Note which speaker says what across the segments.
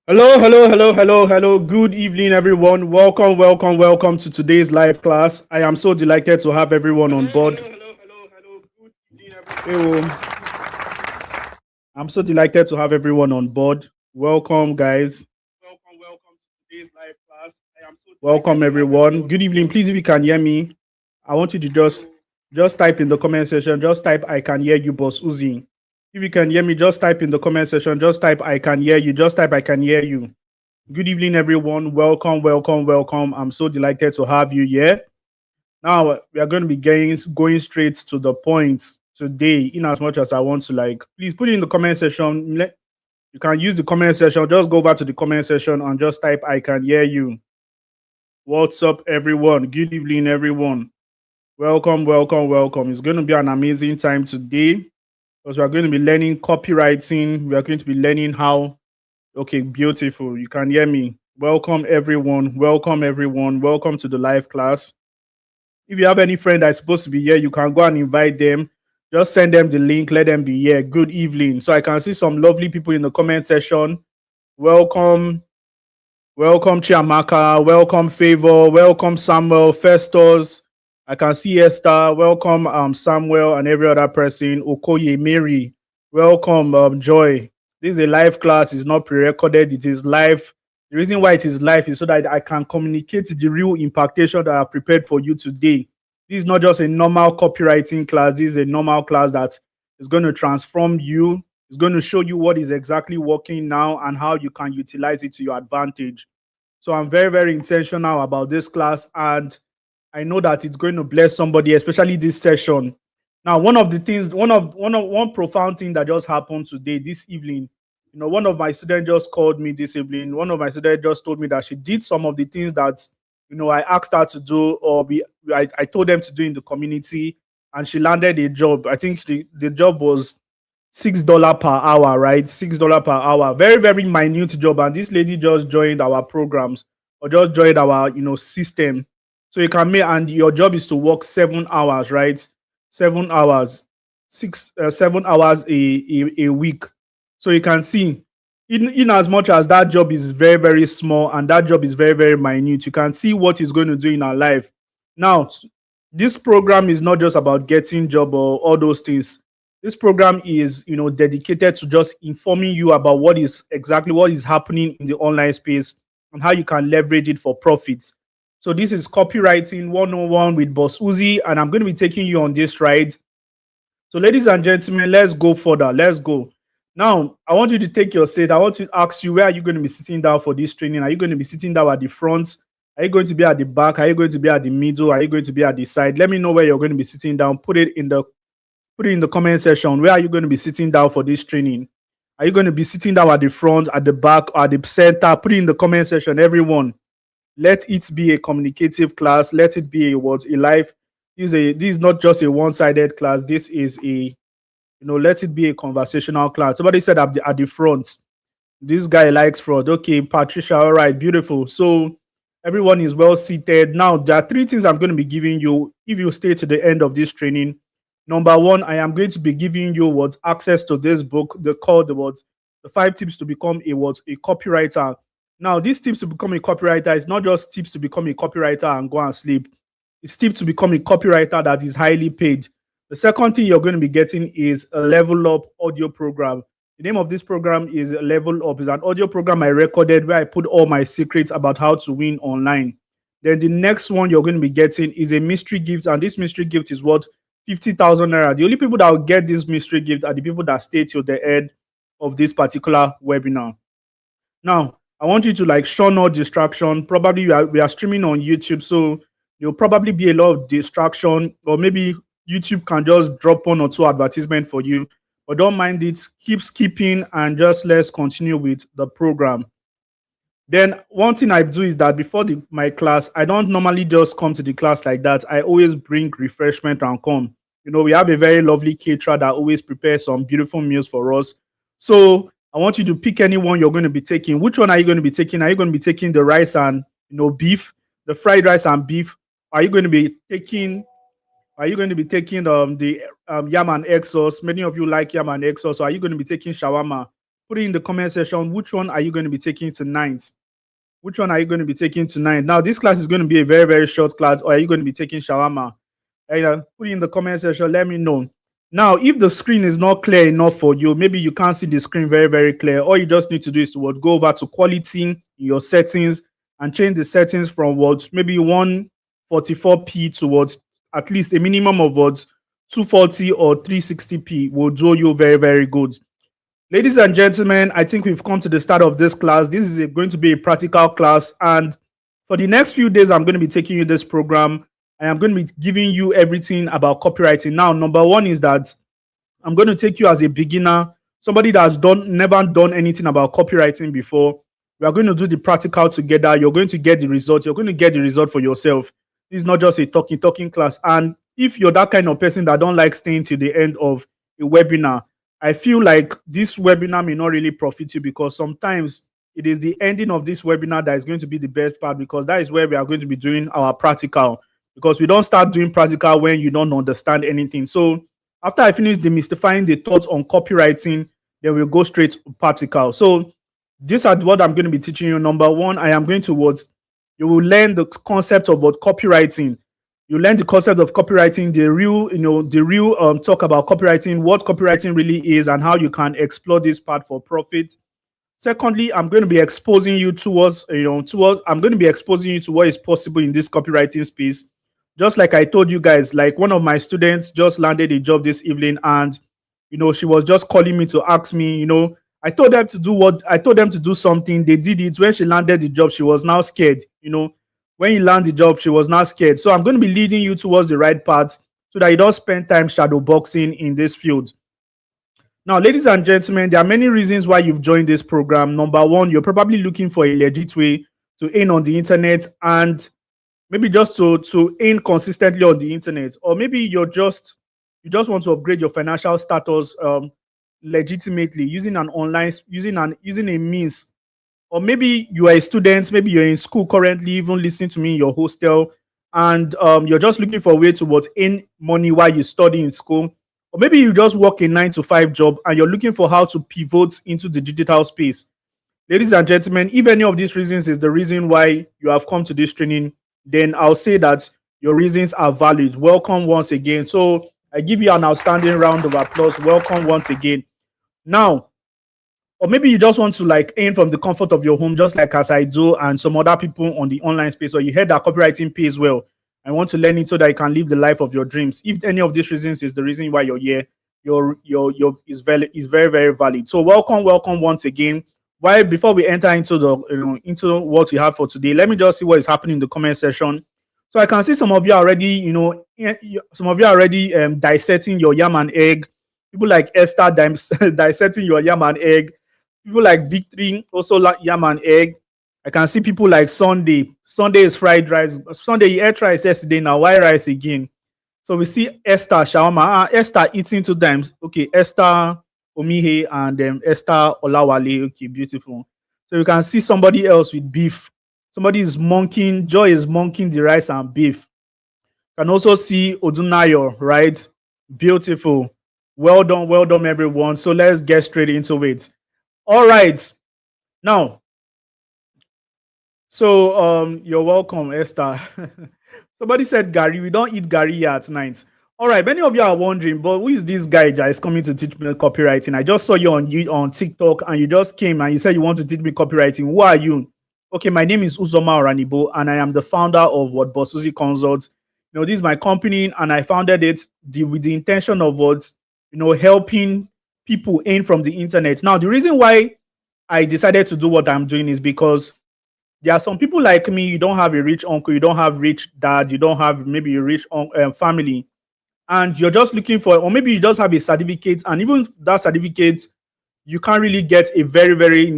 Speaker 1: Hello. Good evening, everyone. Welcome to today's live class. I am so delighted to have everyone on board. Good evening, everyone. I'm so delighted to have everyone on board. Welcome, guys. Welcome to today's live class. Welcome, everyone. Good evening. Please, if you can hear me, I want you to just type in the comment section. Just type "I can hear you, Boss Uzi." If you can hear me, just type in the comment section. Just type "I can hear you." Just type "I can hear you." Good evening, everyone. Welcome. I'm so delighted to have you here. Now we are going to be going straight to the point today. In as much as I want to, please put it in the comment section. You can use the comment section. Just go over to the comment section and just type "I can hear you." What's up, everyone? Good evening, everyone. Welcome. It's going to be an amazing time today because we are going to be learning copywriting. We are going to be learning how. Okay, beautiful. You can hear me. Welcome, everyone. Welcome to the live class. If you have any friend that's supposed to be here, you can go and invite them. Just send them the link. Let them be here. Good evening. So I can see some lovely people in the comment section. Welcome. Welcome, Chiamaka. Welcome, Favor. Welcome, Samuel. Festus. I can see Esther. Welcome, Samuel, and every other person. Okoye, Mary. Welcome, Joy. This is a live class. It's not pre-recorded. It is live. The reason why it is live is so that I can communicate the real impactation that I prepared for you today. This is not just a normal copywriting class. This is a normal class that is going to transform you. It's going to show you what is exactly working now and how you can utilize it to your advantage. So I'm very intentional about this class, and I know that it's going to bless somebody, especially this session. Now, one profound thing that just happened today, this evening, one of my students just called me this evening. One of my students just told me that she did some of the things that, I asked her to do, I told them to do in the community, and she landed a job. I think the job was $6 per hour, right? $6 per hour. Very minute job. And this lady just joined our programs or just joined our, system. So you can make, and your job is to work 7 hours, right? 7 hours, 7 hours a week. So you can see, in as much as that job is very small and that job is very minute, you can see what it's going to do in our life. Now, this program is not just about getting job or all those things. This program is, dedicated to just informing you about what is happening in the online space and how you can leverage it for profits. So this is copywriting 101 with Boss Uzi, and I'm going to be taking you on this ride. So, ladies and gentlemen, let's go further. Let's go. Now, I want you to take your seat. I want to ask you, where are you going to be sitting down for this training? Are you going to be sitting down at the front? Are you going to be at the back? Are you going to be at the middle? Are you going to be at the side? Let me know where you're going to be sitting down. Put it in the comment section. Where are you going to be sitting down for this training? Are you going to be sitting down at the front, at the back, or at the center? Put it in the comment section, everyone. Let it be a communicative class. Let it be a live. This is not just a one-sided class. This is let it be a conversational class. Somebody said at the front. This guy likes front. Okay, Patricia. All right, beautiful. So everyone is well seated. Now, there are 3 things I'm going to be giving you if you stay to the end of this training. Number 1, I am going to be giving you access to this book. They call the 5 tips to become a copywriter. Now, these tips to become a copywriter is not just tips to become a copywriter and go and sleep. It's tips to become a copywriter that is highly paid. The second thing you're going to be getting is a level up audio program. The name of this program is Level Up. It's an audio program I recorded where I put all my secrets about how to win online. Then the next one you're going to be getting is a mystery gift, and this mystery gift is worth 50,000 naira. The only people that will get this mystery gift are the people that stay till the end of this particular webinar. Now, I want you to shun all distraction. Probably we are streaming on YouTube, so there'll probably be a lot of distraction, or maybe YouTube can just drop 1 or 2 advertisements for you. But don't mind it. Keep skipping and just let's continue with the program. Then one thing I do is that before my class, I don't normally just come to the class like that. I always bring refreshment and come. We have a very lovely caterer that always prepares some beautiful meals for us. So I want you to pick any one you're going to be taking. Which one are you going to be taking? Are you going to be taking the rice and beef, the fried rice and beef? Are you going to be taking the yam and egg sauce? Many of you like yam and egg sauce. So are you going to be taking shawarma? Put it in the comment section. Which one are you going to be taking tonight? Which one are you going to be taking tonight? Now, this class is going to be a very, very short class, or are you going to be taking shawarma? Put it in the comment section. Let me know. Now, if the screen is not clear enough for you, maybe you can't see the screen very, very clear. All you just need to do is to go over to quality in your settings and change the settings from what maybe 144p towards at least a minimum of what 240 or 360p will do you very, very good. Ladies and gentlemen, I think we've come to the start of this class. This is going to be a practical class, and for the next few days, I'm going to be taking you this program. I am going to be giving you everything about copywriting. Now, number one is that I'm going to take you as a beginner, somebody that's never done anything about copywriting before. We are going to do the practical together. You're going to get the result. You're going to get the result for yourself. This is not just a talking class. And if you're that kind of person that don't like staying till the end of a webinar, I feel like this webinar may not really profit you, because sometimes it is the ending of this webinar that is going to be the best part, because that is where we are going to be doing our practical, because we don't start doing practical when you don't understand anything. So after I finish demystifying the thoughts on copywriting, then we'll go straight to practical. So these are what I'm going to be teaching you. Number one, I am going towards, you will learn the concept of what copywriting. You learn the concept of copywriting, the real talk about copywriting, what copywriting really is, and how you can explore this part for profit. Secondly, I'm going to be exposing you I'm going to be exposing you to what is possible in this copywriting space. Just like I told you guys, like one of my students just landed a job this evening, and she was just calling me to ask me, I told them to do something. They did it. When she landed the job, she was now scared. When you land the job, she was not scared. So I'm going to be leading you towards the right paths so that you don't spend time shadow boxing in this field. Now, ladies and gentlemen, there are many reasons why you've joined this program. Number one, you're probably looking for a legit way to earn on the internet, and maybe just to earn consistently on the internet, or maybe you just want to upgrade your financial status legitimately using a means. Or maybe you are a student, maybe you're in school currently, even listening to me in your hostel, and you're just looking for a way to earn money while you study in school. Or maybe you just work a 9-to-5 job and you're looking for how to pivot into the digital space. Ladies and gentlemen, if any of these reasons is the reason why you have come to this training, then I'll say that your reasons are valid. Welcome once again. So I give you an outstanding round of applause. Welcome once again. Now, or maybe you just want to earn from the comfort of your home, just like as I do and some other people on the online space, or you heard that copywriting pays well and want to learn it so that you can live the life of your dreams. If any of these reasons is the reason why you're here, your is very, very valid. So welcome once again. Before we enter into into what we have for today, let me just see what is happening in the comment section. So I can see some of you already, dissecting your yam and egg. People like Esther dissecting your yam and egg. People like Victory also like yam and egg. I can see people like Sunday. Sunday is fried rice. Sunday, you ate rice yesterday. Now why rice again? So we see Esther shawarma. Esther eating 2 times. Okay, Esther Omihe and Esther Olawale. Okay, beautiful. So you can see somebody else with beef. Somebody is monking. Joy is monking the rice and beef. You can also see Odunayo, right? Beautiful. Well done, everyone. So let's get straight into it. All right. Now, so you're welcome, Esther. Somebody said Gary. We don't eat Gary here at night. All right. Many of you are wondering, but who is this guy that is coming to teach me copywriting? I just saw you on TikTok, and you just came and you said you want to teach me copywriting. Who are you? Okay, my name is Uzoma Oranibo, and I am the founder of what Bosuzi Consults. This is my company, and I founded it with the intention of helping people earn from the internet. Now, the reason why I decided to do what I'm doing is because there are some people like me. You don't have a rich uncle, you don't have rich dad, you don't have maybe a rich family, and you're just looking for, or maybe you just have a certificate, and even that certificate, you can't really get a very, very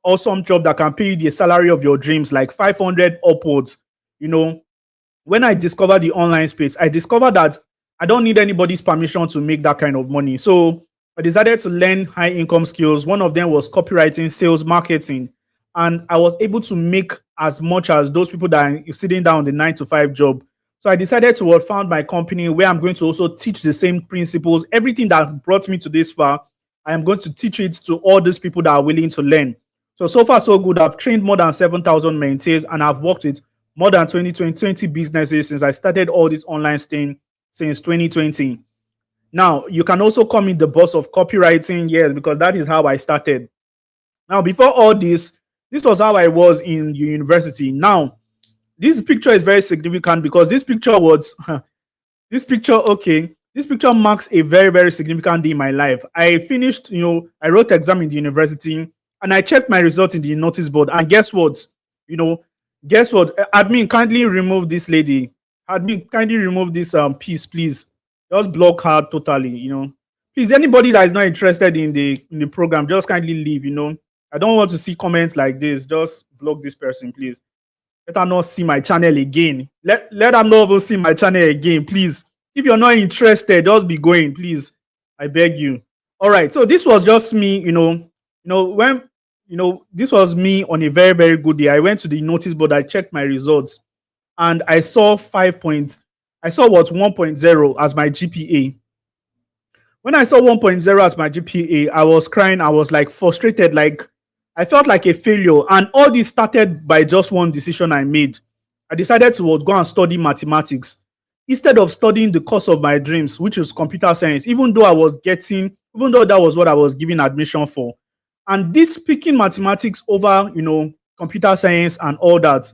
Speaker 1: awesome job that can pay you the salary of your dreams, like 500 upwards. When I discovered the online space, I discovered that I don't need anybody's permission to make that kind of money. So I decided to learn high income skills. One of them was copywriting, sales, marketing. And I was able to make as much as those people that are sitting down on the 9-to-5 job. So I decided to found my company where I'm going to also teach the same principles. Everything that brought me to this far, I am going to teach it to all these people that are willing to learn. So far, so good. I've trained more than 7,000 mentees, and I've worked with more than 20 businesses since I started all this online thing since 2020. Now, you can also call me the boss of copywriting, yes, because that is how I started. Now, before all this was how I was in university. Now, this picture is very significant because this picture was this picture marks a very, very significant day in my life. I finished, I wrote exam in the university and I checked my results in the notice board. And guess what? You know, guess what? Admin, kindly remove this lady. Admin, kindly remove this piece, please. Just block her totally. Please, anybody that is not interested in the program, just kindly leave. I don't want to see comments like this. Just block this person, please. Let her not see my channel again. Let her not even see my channel again, please. If you're not interested, just be going, please. I beg you. All right. So this was just me, this was me on a very, very good day. I went to the notice board, I checked my results, and I saw 1.0 as my GPA. When I saw 1.0 as my GPA, I was crying. I was like frustrated, like I felt like a failure. And all this started by just one decision I made. I decided to go and study mathematics instead of studying the course of my dreams, which is computer science, even though that was what I was giving admission for. And this picking mathematics over, computer science and all that,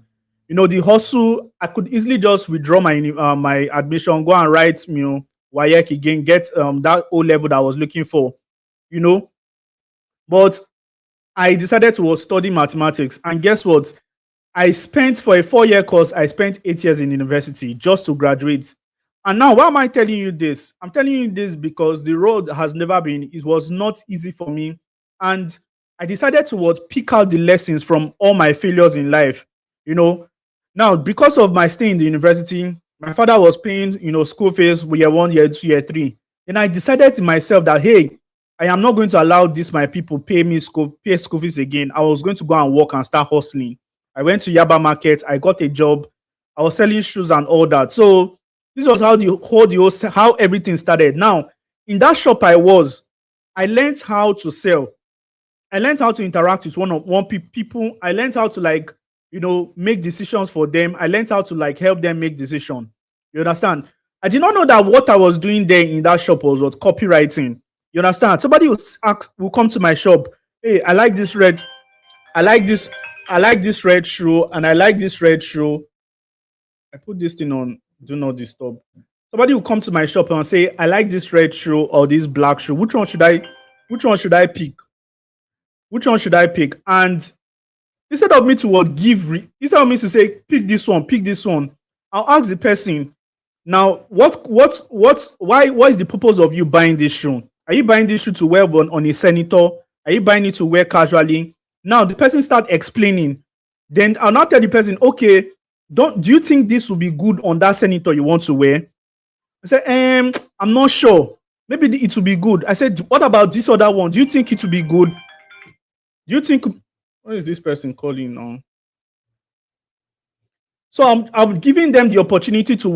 Speaker 1: the hustle, I could easily just withdraw my admission, go and write, WAEC again, get that O level that I was looking for, But I decided to study mathematics. And guess what? For a 4-year course, I spent 8 years in university just to graduate. And now, why am I telling you this? I'm telling you this because the road it was not easy for me. And I decided to pick out the lessons from all my failures in life. Now, because of my stay in the university, my father was paying, school fees year 1, year 2, year 3. Then I decided to myself that, hey, I am not going to allow my people pay school fees again. I was going to go and work and start hustling. I went to Yaba Market. I got a job. I was selling shoes and all that. So this was how everything started. Now, in that shop I learned how to sell. I learned how to interact with people. I learned how to make decisions for them. I learned how to help them make decisions. You understand? I did not know that what I was doing there in that shop was copywriting. You understand? Somebody will come to my shop. Hey, I like this red shoe, and I like this red shoe. I put this thing on do not disturb. Somebody will come to my shop and say, I like this red shoe or this black shoe. Which one should I pick? Which one should I pick? And instead of me to say, pick this one, I'll ask the person, now, why is the purpose of you buying this shoe? Are you buying this shoe to wear on a senator? Are you buying it to wear casually? Now, the person start explaining. Then I'll not tell the person, okay, do you think this will be good on that senator you want to wear? I said, I'm not sure. Maybe it will be good. I said, what about this other one? Do you think it will be good? Do you think, what is this person calling on? So I'm giving them the opportunity to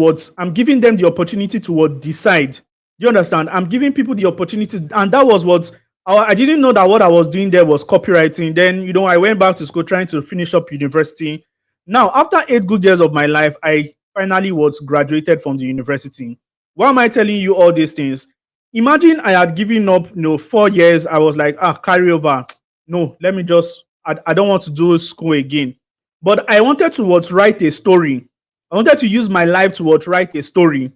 Speaker 1: decide. You understand? I'm giving people the opportunity, and that was what I didn't know that what I was doing there was copywriting. Then I went back to school trying to finish up university. Now, after 8 good years of my life, I finally graduated from the university. Why am I telling you all these things? Imagine I had given up, 4 years. I was like, carry over. No, let me I don't want to do school again. But I wanted to write a story. I wanted to use my life to write a story.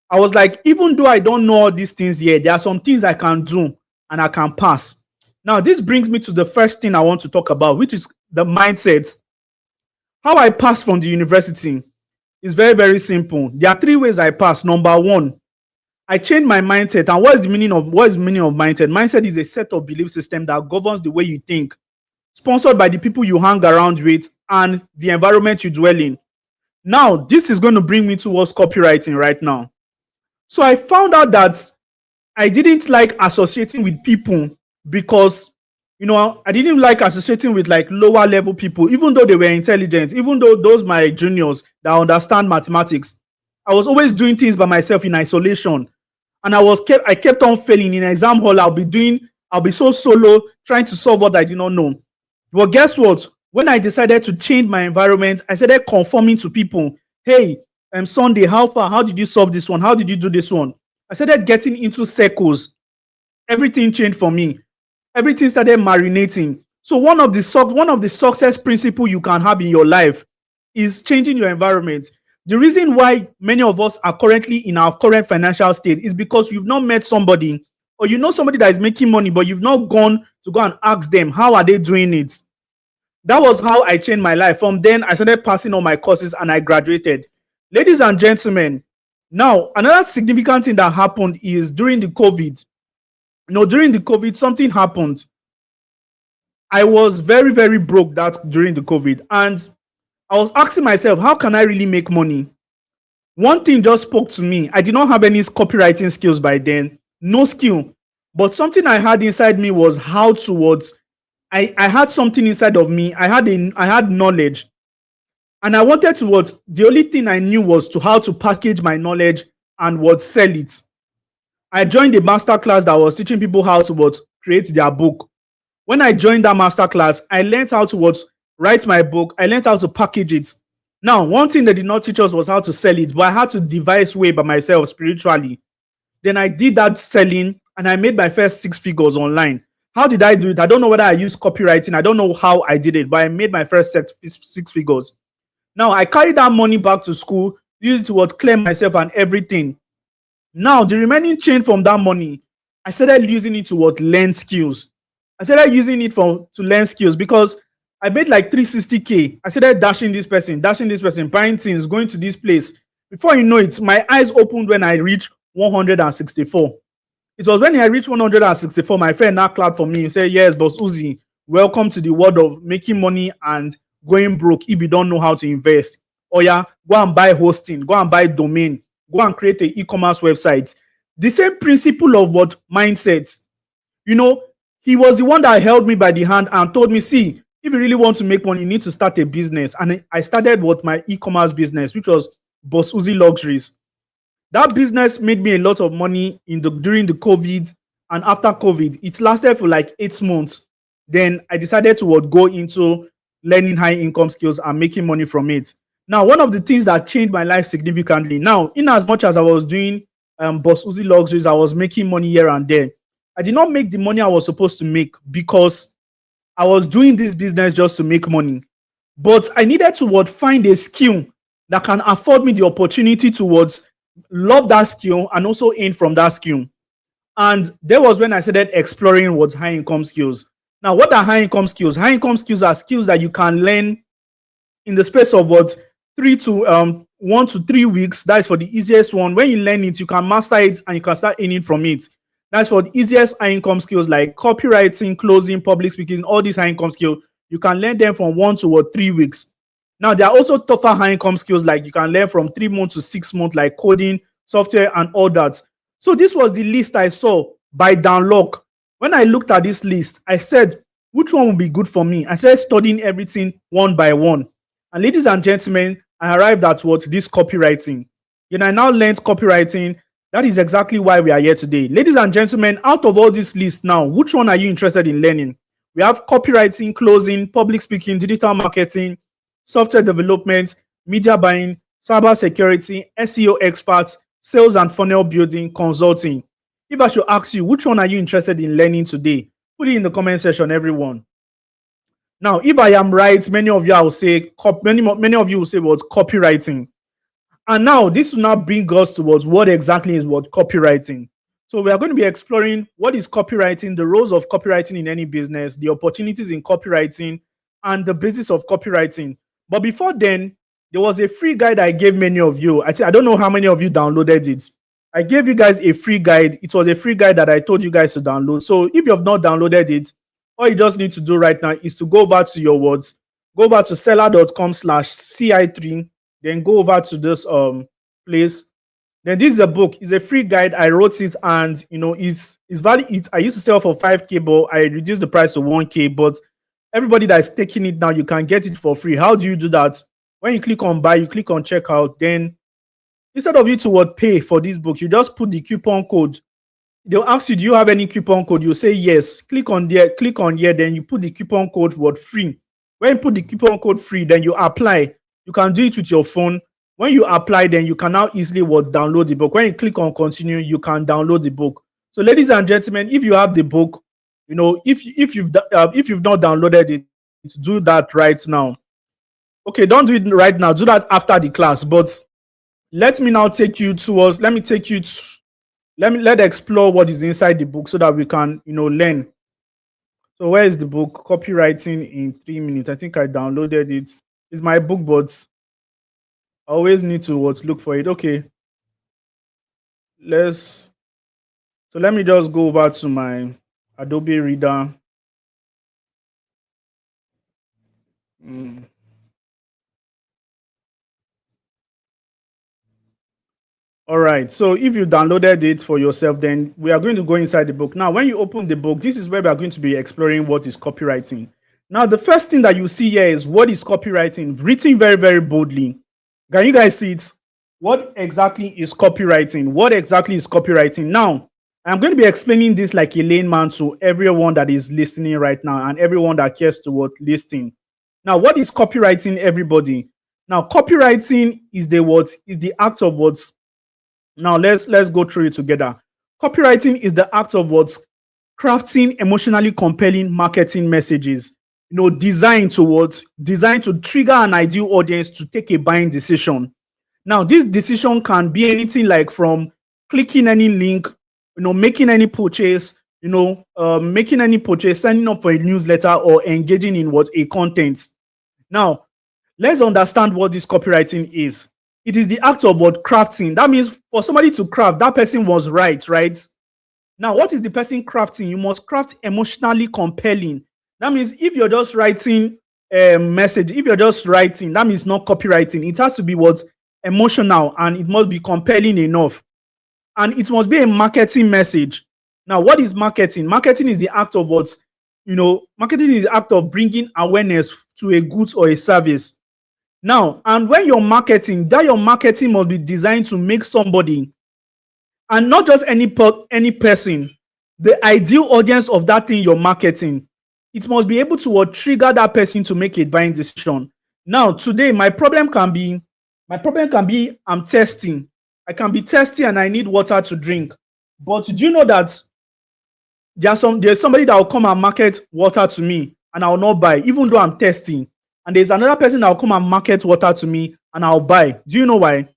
Speaker 1: I was like, even though I don't know all these things yet, there are some things I can do and I can pass. Now, this brings me to the first thing I want to talk about, which is the mindset. How I passed from the university is very, very simple. There are 3 ways I passed. Number 1, I changed my mindset. And what is the meaning of mindset? Mindset is a set of belief system that governs the way you think, sponsored by the people you hang around with and the environment you dwell in. Now, this is going to bring me towards copywriting right now. So I found out that I didn't like associating with people because, I didn't like associating with lower level people, even though they were intelligent, even though those my juniors that understand mathematics. I was always doing things by myself in isolation. And I kept on failing in exam hall. I'll be doing I'll be so solo trying to solve what I did not know. Well, guess what? When I decided to change my environment, I started conforming to people. Hey, Sunday, how far? How did you solve this one? How did you do this one? I started getting into circles. Everything changed for me. Everything started marinating. So one of the success principle you can have in your life is changing your environment. The reason why many of us are currently in our current financial state is because you've not met somebody, or you know somebody that is making money, but you've not gone to go and ask them how are they doing it. That was how I changed my life. From then, I started passing all my courses and I graduated. Ladies and gentlemen, now another significant thing that happened is during the COVID. During the COVID, something happened. I was very, very broke during the COVID. And I was asking myself, how can I really make money? One thing just spoke to me. I did not have any copywriting skills by then, no skill. But something I had inside me was I had something inside of me. I had knowledge. And I wanted the only thing I knew was how to package my knowledge and sell it. I joined a master class that was teaching people how to create their book. When I joined that master class, I learned how to write my book. I learned how to package it. Now, one thing they did not teach us was how to sell it, but I had to devise way by myself spiritually. Then I did that selling and I made my first 6 figures online. How did I do it? I don't know whether I used copywriting. I don't know how I did it, but I made my first 6 figures. Now, I carried that money back to school, used it to clear myself and everything. Now, the remaining change from that money, I started using it to learn skills. I started using it to learn skills because I made like 360K. I started dashing this person, buying things, going to this place. Before you know it, my eyes opened when I reached 164. It was when I reached 164, my friend now clapped for me and said, yes, Boss Uzi, welcome to the world of making money and going broke if you don't know how to invest. Oh yeah, go and buy hosting, go and buy domain, go and create an e-commerce website. The same principle of mindsets. He was the one that held me by the hand and told me, see, if you really want to make money, you need to start a business. And I started my e-commerce business, which was Boss Uzi Luxuries. That business made me a lot of money during the COVID and after COVID. It lasted for like 8 months. Then I decided to go into learning high income skills and making money from it. Now, one of the things that changed my life significantly, now, in as much as I was doing Boss Uzi Luxuries, I was making money here and there. I did not make the money I was supposed to make because I was doing this business just to make money. But I needed to find a skill that can afford me the opportunity to love that skill and also earn from that skill. And that was when I started exploring high income skills. Now, what are high income skills? High income skills are skills that you can learn in the space of 1 to 3 weeks. That's for the easiest one. When you learn it, you can master it and you can start earning from it. That's for the easiest high income skills like copywriting, closing, public speaking, all these high income skills. You can learn them from 1 to 3 weeks. Now, there are also tougher high income skills like you can learn from 3 months to 6 months, like coding, software, and all that. So this was the list I saw by Downlock. When I looked at this list, I said, which one would be good for me? I started studying everything one by one. And ladies and gentlemen, I arrived at this copywriting. I now learned copywriting. That is exactly why we are here today. Ladies and gentlemen, out of all this list now, which one are you interested in learning? We have copywriting, closing, public speaking, digital marketing, software development, media buying, cyber security, SEO experts, sales and funnel building, consulting. If I should ask you, which one are you interested in learning today? Put it in the comment section, everyone. Now, if I am right, many of you will say copywriting. And now this will now bring us towards what exactly is copywriting. So we are going to be exploring what is copywriting, the roles of copywriting in any business, the opportunities in copywriting, and the basis of copywriting. But before then, there was a free guide I gave many of you. I don't know how many of you downloaded it. I gave you guys a free guide. It was a free guide that I told you guys to download. So if you have not downloaded it, all you just need to do right now is to go over to your words. Go over to seller.com/ci3. Then go over to this place. Then this is a book. It's a free guide. I wrote it, and it's valid. I used to sell for 5K, but I reduced the price to 1K. But everybody that is taking it now, you can get it for free. How do you do that? When you click on buy, you click on checkout. Then instead of you to pay for this book, you just put the coupon code. they'll ask you, do you have any coupon code? You say yes. Click on there, click on here, then you put the coupon code word free. When you put the coupon code free, then you apply. You can do it with your phone. When you apply, then you can now easily download the book. When you click on continue, you can download the book. So, ladies and gentlemen, if you have the book, if you've not downloaded it, do that right now. Okay, don't do it right now. Do that after the class. But let me now take you towards. Let's explore what is inside the book so that we can learn. So where is the book? Copywriting in 3 minutes. I think I downloaded it. It's my book, but I always need to look for it. Okay. Let me just go over to my Adobe Reader. All right. So if you downloaded it for yourself, then we are going to go inside the book. Now, when you open the book, this is where we are going to be exploring what is copywriting. Now, the first thing that you see here is what is copywriting, written very, very boldly. Can you guys see it? What exactly is copywriting? What exactly is copywriting? Now, I'm going to be explaining this like a layman to everyone that is listening right now and everyone that cares to listen. Now, what is copywriting, everybody? Now, copywriting is the act of words. Now, let's go through it together. Copywriting is the act of crafting emotionally compelling marketing messages, designed to trigger an ideal audience to take a buying decision. Now, this decision can be anything like from clicking any link, making any purchase, making any purchase, signing up for a newsletter, or engaging in a content. Now, let's understand what this copywriting is. It is the act of crafting. That means for somebody to craft, that person was right? Now, what is the person crafting? You must craft emotionally compelling. That means if you're just writing a message, if you're just writing, that means not copywriting. It has to be emotional, and it must be compelling enough. And it must be a marketing message. Now, what is marketing? Marketing is the act of marketing is the act of bringing awareness to a good or a service. Now, and when you're marketing, your marketing must be designed to make somebody, and not just any person, the ideal audience of that thing you're marketing. It must be able to trigger that person to make a buying decision. Now, today, my problem can be I'm testing. I can be thirsty and I need water to drink. But do you know that there's somebody that will come and market water to me and I will not buy, even though I'm thirsty. And there's another person that will come and market water to me and I'll buy. Do you know why?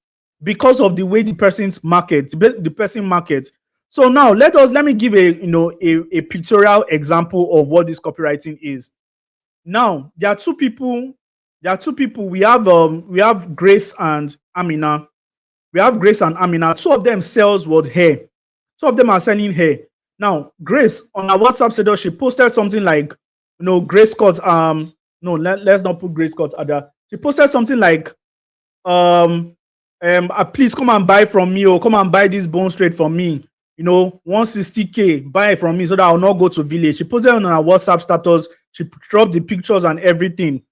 Speaker 1: Because of the way the person markets. So now let me give a pictorial example of what this copywriting is. Now, there are two people. We have Grace and Amina. Two of them sells hair. Two of them are selling hair. Now, Grace on her WhatsApp status, she posted something like, Grace cut. No, let's not put Grace cut other. She posted something like, please come and buy from me, or come and buy this bone straight from me. 160K, buy it from me so that I'll not go to village. She posted on her WhatsApp status. She dropped the pictures and everything.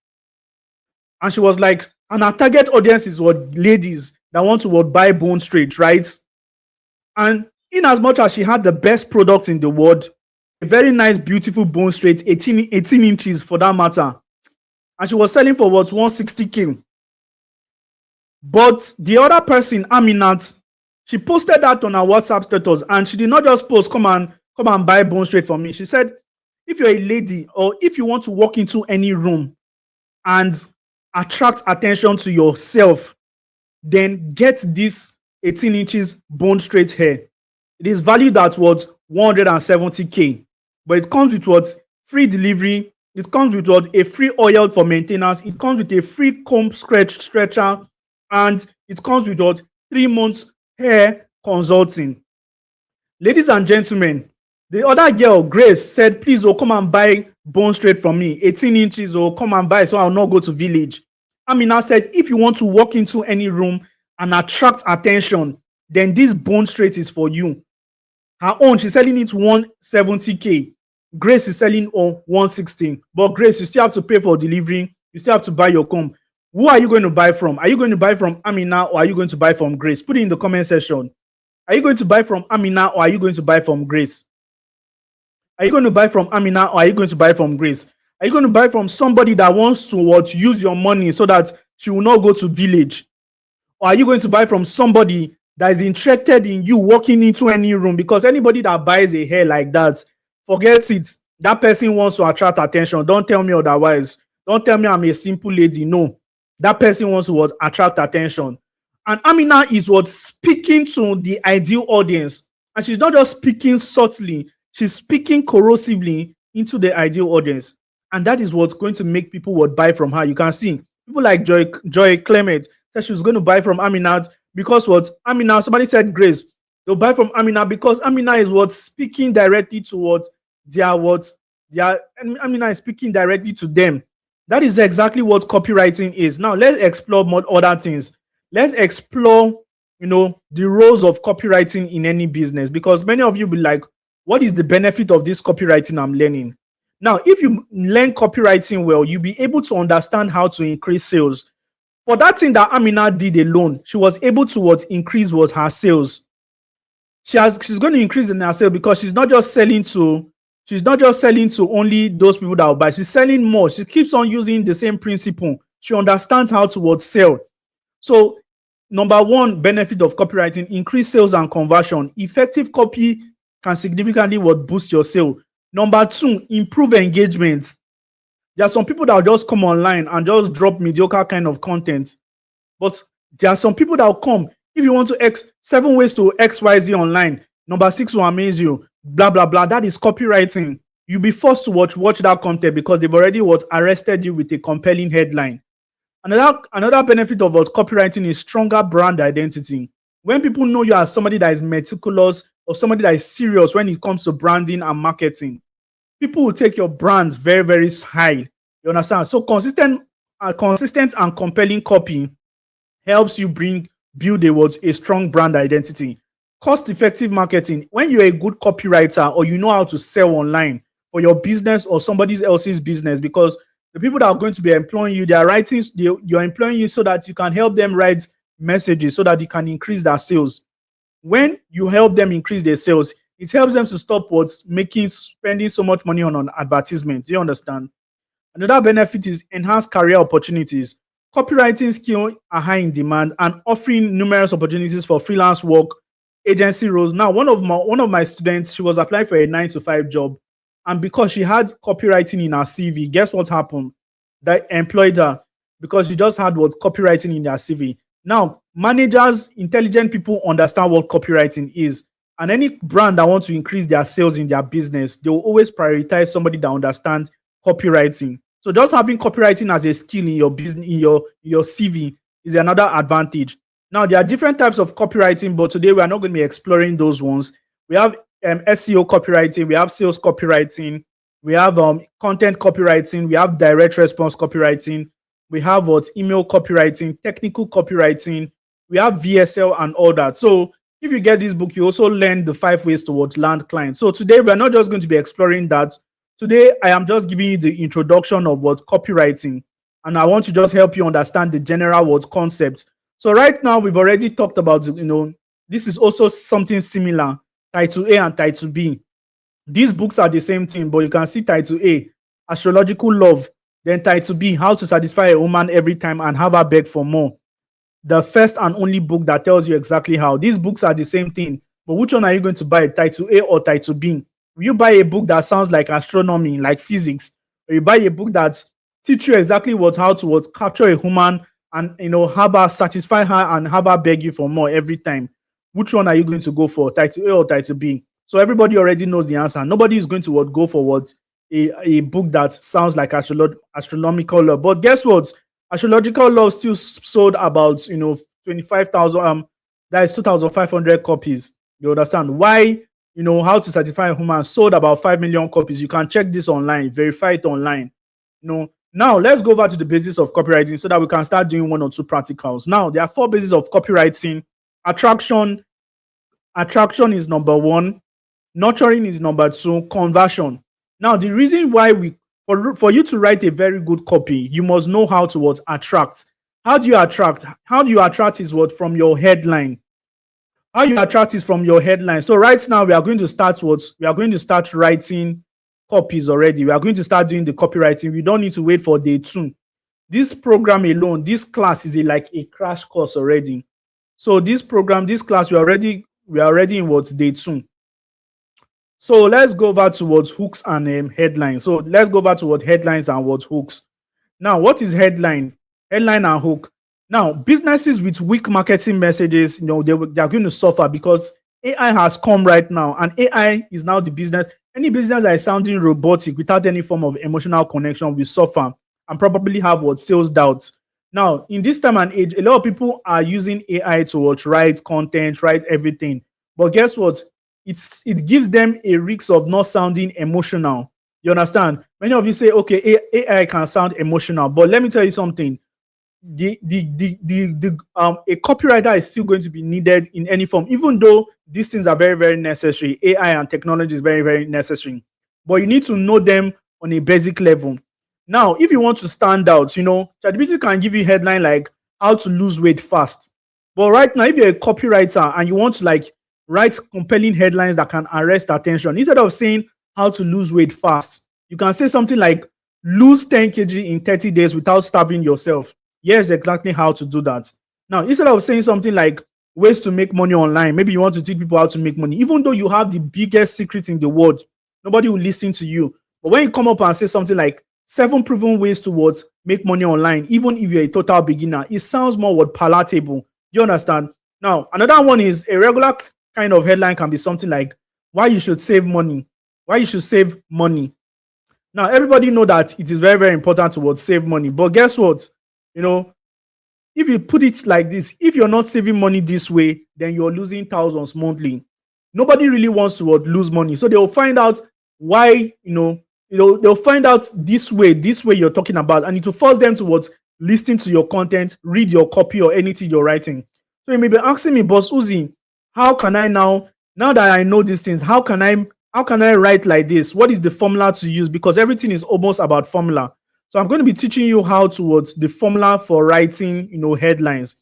Speaker 1: And she was like, and our target audience is ladies that want to buy bone straight, right? And in as much as she had the best product in the world, a very nice, beautiful bone straight, 18 inches for that matter, and she was selling for 160K. But the other person, Aminat, she posted that on her WhatsApp status, and she did not just post, come and buy bone straight from me. She said, if you're a lady, or if you want to walk into any room and attract attention to yourself, then get this 18 inches bone straight hair. It is valued at 170K, but it comes with free delivery. It comes with a free oil for maintenance. It comes with a free comb stretcher, and it comes with 3 months hair consulting. Ladies and gentlemen, the other girl, Grace, said, please, come and buy bone straight from me, 18 inches, or come and buy so I'll not go to village. Amina said, if you want to walk into any room and attract attention, then this bone straight is for you. Her own, she's selling it 170K. Grace is selling 160. But Grace, you still have to pay for delivery. You still have to buy your comb. Who are you going to buy from? Are you going to buy from Amina, or are you going to buy from Grace? Put it in the comment section. Are you going to buy from Amina or are you going to buy from Grace? Are you going to buy from Amina or are you going to buy from Grace? Are you going to buy from somebody that wants to use your money so that she will not go to village? Or are you going to buy from somebody that is interested in you walking into any room? Because anybody that buys a hair like that, forget it. That person wants to attract attention. Don't tell me otherwise. Don't tell me I'm a simple lady. No. That person wants to attract attention. And Amina is speaking to the ideal audience. And she's not just speaking subtly, she's speaking corrosively into the ideal audience. And that is what's going to make people buy from her. You can see people like Joy Clement said she was going to buy from Amina because Amina, somebody said Grace, they'll buy from Amina because Amina is speaking directly towards Amina is speaking directly to them. That is exactly what copywriting is. Now let's explore more other things. Let's explore, the roles of copywriting in any business, because many of you will be like, what is the benefit of this copywriting I'm learning? Now, if you learn copywriting well, you'll be able to understand how to increase sales. For that thing that Amina did alone, she was able to increase her sales. She's going to increase in her sales because she's not just selling to only those people that will buy. She's selling more. She keeps on using the same principle. She understands how to sell. So, number one benefit of copywriting: increase sales and conversion. Effective copy can significantly boost your sale. Number two, improve engagement. There are some people that will just come online and just drop mediocre kind of content. But there are some people that will come. If you want to 7 ways to XYZ online, number 6 will amaze you. Blah, blah, blah. That is copywriting. You'll be forced to watch that content because they've already arrested you with a compelling headline. Another benefit of copywriting is stronger brand identity. When people know you as somebody that is meticulous or somebody that is serious when it comes to branding and marketing, people will take your brand very, very high. You understand? So consistent and compelling copy helps you build a strong brand identity. Cost-effective marketing. When you're a good copywriter or you know how to sell online for your business or somebody else's business, because the people that are going to be employing you, you're employing you so that you can help them write messages so that you can increase their sales. When you help them increase their sales, it helps them to stop spending so much money on advertisement. Do you understand? Another benefit is enhanced career opportunities. Copywriting skills are high in demand and offering numerous opportunities for freelance work, agency roles. Now, one of my students, she was applying for a 9-to-5 job, and because she had copywriting in her CV, guess what happened? They employed her because she just had copywriting in their CV. Now, managers, intelligent people understand what copywriting is, and any brand that wants to increase their sales in their business, they will always prioritize somebody that understands copywriting. So just having copywriting as a skill in your business, in your CV, is another advantage. Now, there are different types of copywriting, but today we are not going to be exploring those ones. We have SEO copywriting, we have sales copywriting, we have content copywriting, we have direct response copywriting, we have email copywriting, technical copywriting, we have VSL and all that. So if you get this book, you also learn the 5 ways to land clients. So today we're not just going to be exploring that. Today I am just giving you the introduction of copywriting, and I want to just help you understand the general concept. So right now we've already talked about, this is also something similar. Title A and Title B. These books are the same thing, but you can see Title A, Astrological Love. Then Title B, How to Satisfy a Woman Every Time and Have Her Beg for More. The first and only book that tells you exactly how. These books are the same thing, but which one are you going to buy, Title A or Title B? Will you buy a book that sounds like astronomy, like physics, or you buy a book that teach you exactly how to capture a woman and have her, satisfy her and have her beg you for more every time? Which one are you going to go for, Title A or Title B? So everybody already knows the answer. Nobody is going to go for a book that sounds like astronomical love. But guess what? Astrological Love still sold about 25,000. That is 2,500 copies. You understand why? How to Satisfy a Woman sold about 5 million copies. You can check this online, verify it online. Now let's go over to the basis of copywriting so that we can start doing 1 or 2 practicals. Now there are 4 bases of copywriting. Attraction is number 1. Nurturing is number 2. Conversion. Now the reason why for you to write a very good copy, you must know how to attract. How do you attract? How do you attract is from your headline. How you attract is from your headline. So right now we are going to start writing copies already. We are going to start doing the copywriting. We don't need to wait for day 2. This program alone, this class is like a crash course already. So this class, we are already in what, day 2. So let's go over towards hooks and headlines. So let's go over to what headlines and what hooks. Now, what is headline? Headline and hook. Now, businesses with weak marketing messages, they are going to suffer because AI has come right now, and AI is now the business. Any business that is sounding robotic without any form of emotional connection will suffer and probably have what, sales doubts. Now, in this time and age, a lot of people are using AI to write content, write everything. But guess what? It gives them a risk of not sounding emotional. You understand? Many of you say, okay, AI can sound emotional, but let me tell you something. A copywriter is still going to be needed in any form, even though these things are very, very necessary. AI and technology is very, very necessary, but you need to know them on a basic level. Now, if you want to stand out, ChatGPT can give you a headline like how to lose weight fast. But right now, if you're a copywriter and you want to write compelling headlines that can arrest attention, instead of saying how to lose weight fast, you can say something like lose 10 kg in 30 days without starving yourself. Here's exactly how to do that. Now, instead of saying something like ways to make money online, maybe you want to teach people how to make money, even though you have the biggest secret in the world, nobody will listen to you. But when you come up and say something like 7 proven ways to make money online, even if you're a total beginner, it sounds more palatable. You understand? Now, another one is a regular kind of headline can be something like why you should save money. Why you should save money. Now, everybody know that it is very, very important to save money. But guess what? If you put it like this, if you're not saving money this way, then you're losing thousands monthly. Nobody really wants to lose money. So they'll find out why, they'll find out this way you're talking about, and it will force them to listen to your content, read your copy or anything you're writing. So you may be asking me, Boss Uzi, how can I now that I know these things, how can I write like this? What is the formula to use? Because everything is almost about formula. So I'm going to be teaching you how the formula for writing, headlines.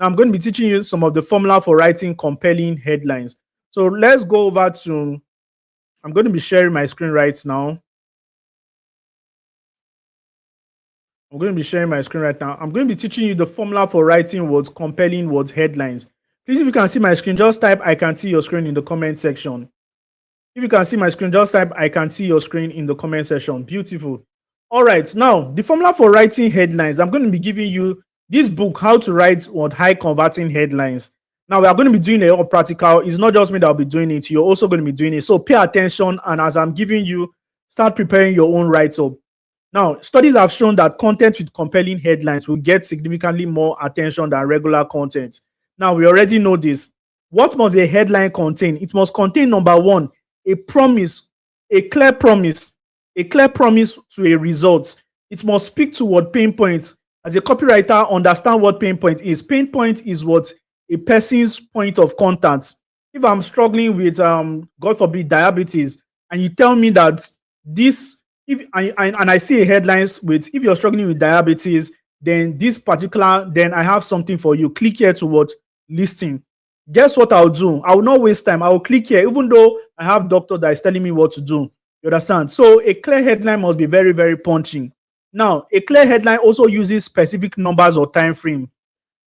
Speaker 1: Now I'm going to be teaching you some of the formula for writing compelling headlines. So let's go over to, I'm going to be sharing my screen right now. I'm going to be sharing my screen right now. I'm going to be teaching you the formula for writing compelling headlines. Please, if you can see my screen, just type I can see your screen in the comment section. If you can see my screen, just type I can see your screen in the comment section. Beautiful. All right, now the formula for writing headlines. I'm going to be giving you this book, How to Write High Converting Headlines. Now we are going to be doing a practical. It's not just me that will be doing it. You're also going to be doing it. So pay attention, and as I'm giving you, start preparing your own write-up. Now, studies have shown that content with compelling headlines will get significantly more attention than regular content. Now, we already know this. What must a headline contain? It must contain, number 1, a promise, a clear promise to a result. It must speak to what pain points. As a copywriter, understand what pain point is. Pain point is what a person's point of contact. If I'm struggling with, God forbid, diabetes, and you tell me that this, and I see a headlines with, if you're struggling with diabetes, then then I have something for you. Click here to listing. Guess what I'll do? I will not waste time. I will click here, even though I have doctor that is telling me what to do. You understand? So a clear headline must be very, very punchy. Now, a clear headline also uses specific numbers or time frame.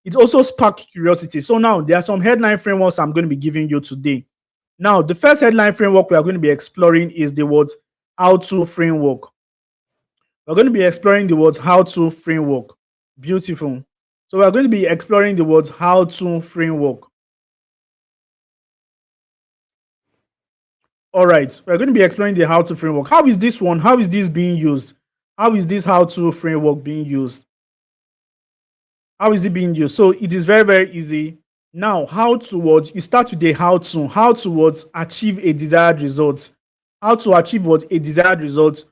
Speaker 1: It also sparks curiosity. So now there are some headline frameworks I'm going to be giving you today. Now, the first headline framework we are going to be exploring is the how-to framework. We're going to be exploring the how-to framework. Beautiful. So we're going to be exploring the how-to framework. All right, we're going to be exploring the how-to framework. How is this one? How is this being used? How is this how-to framework being used? How is it being used? So it is very, very easy. Now, you start with the how to achieve a desired result. How to achieve a desired result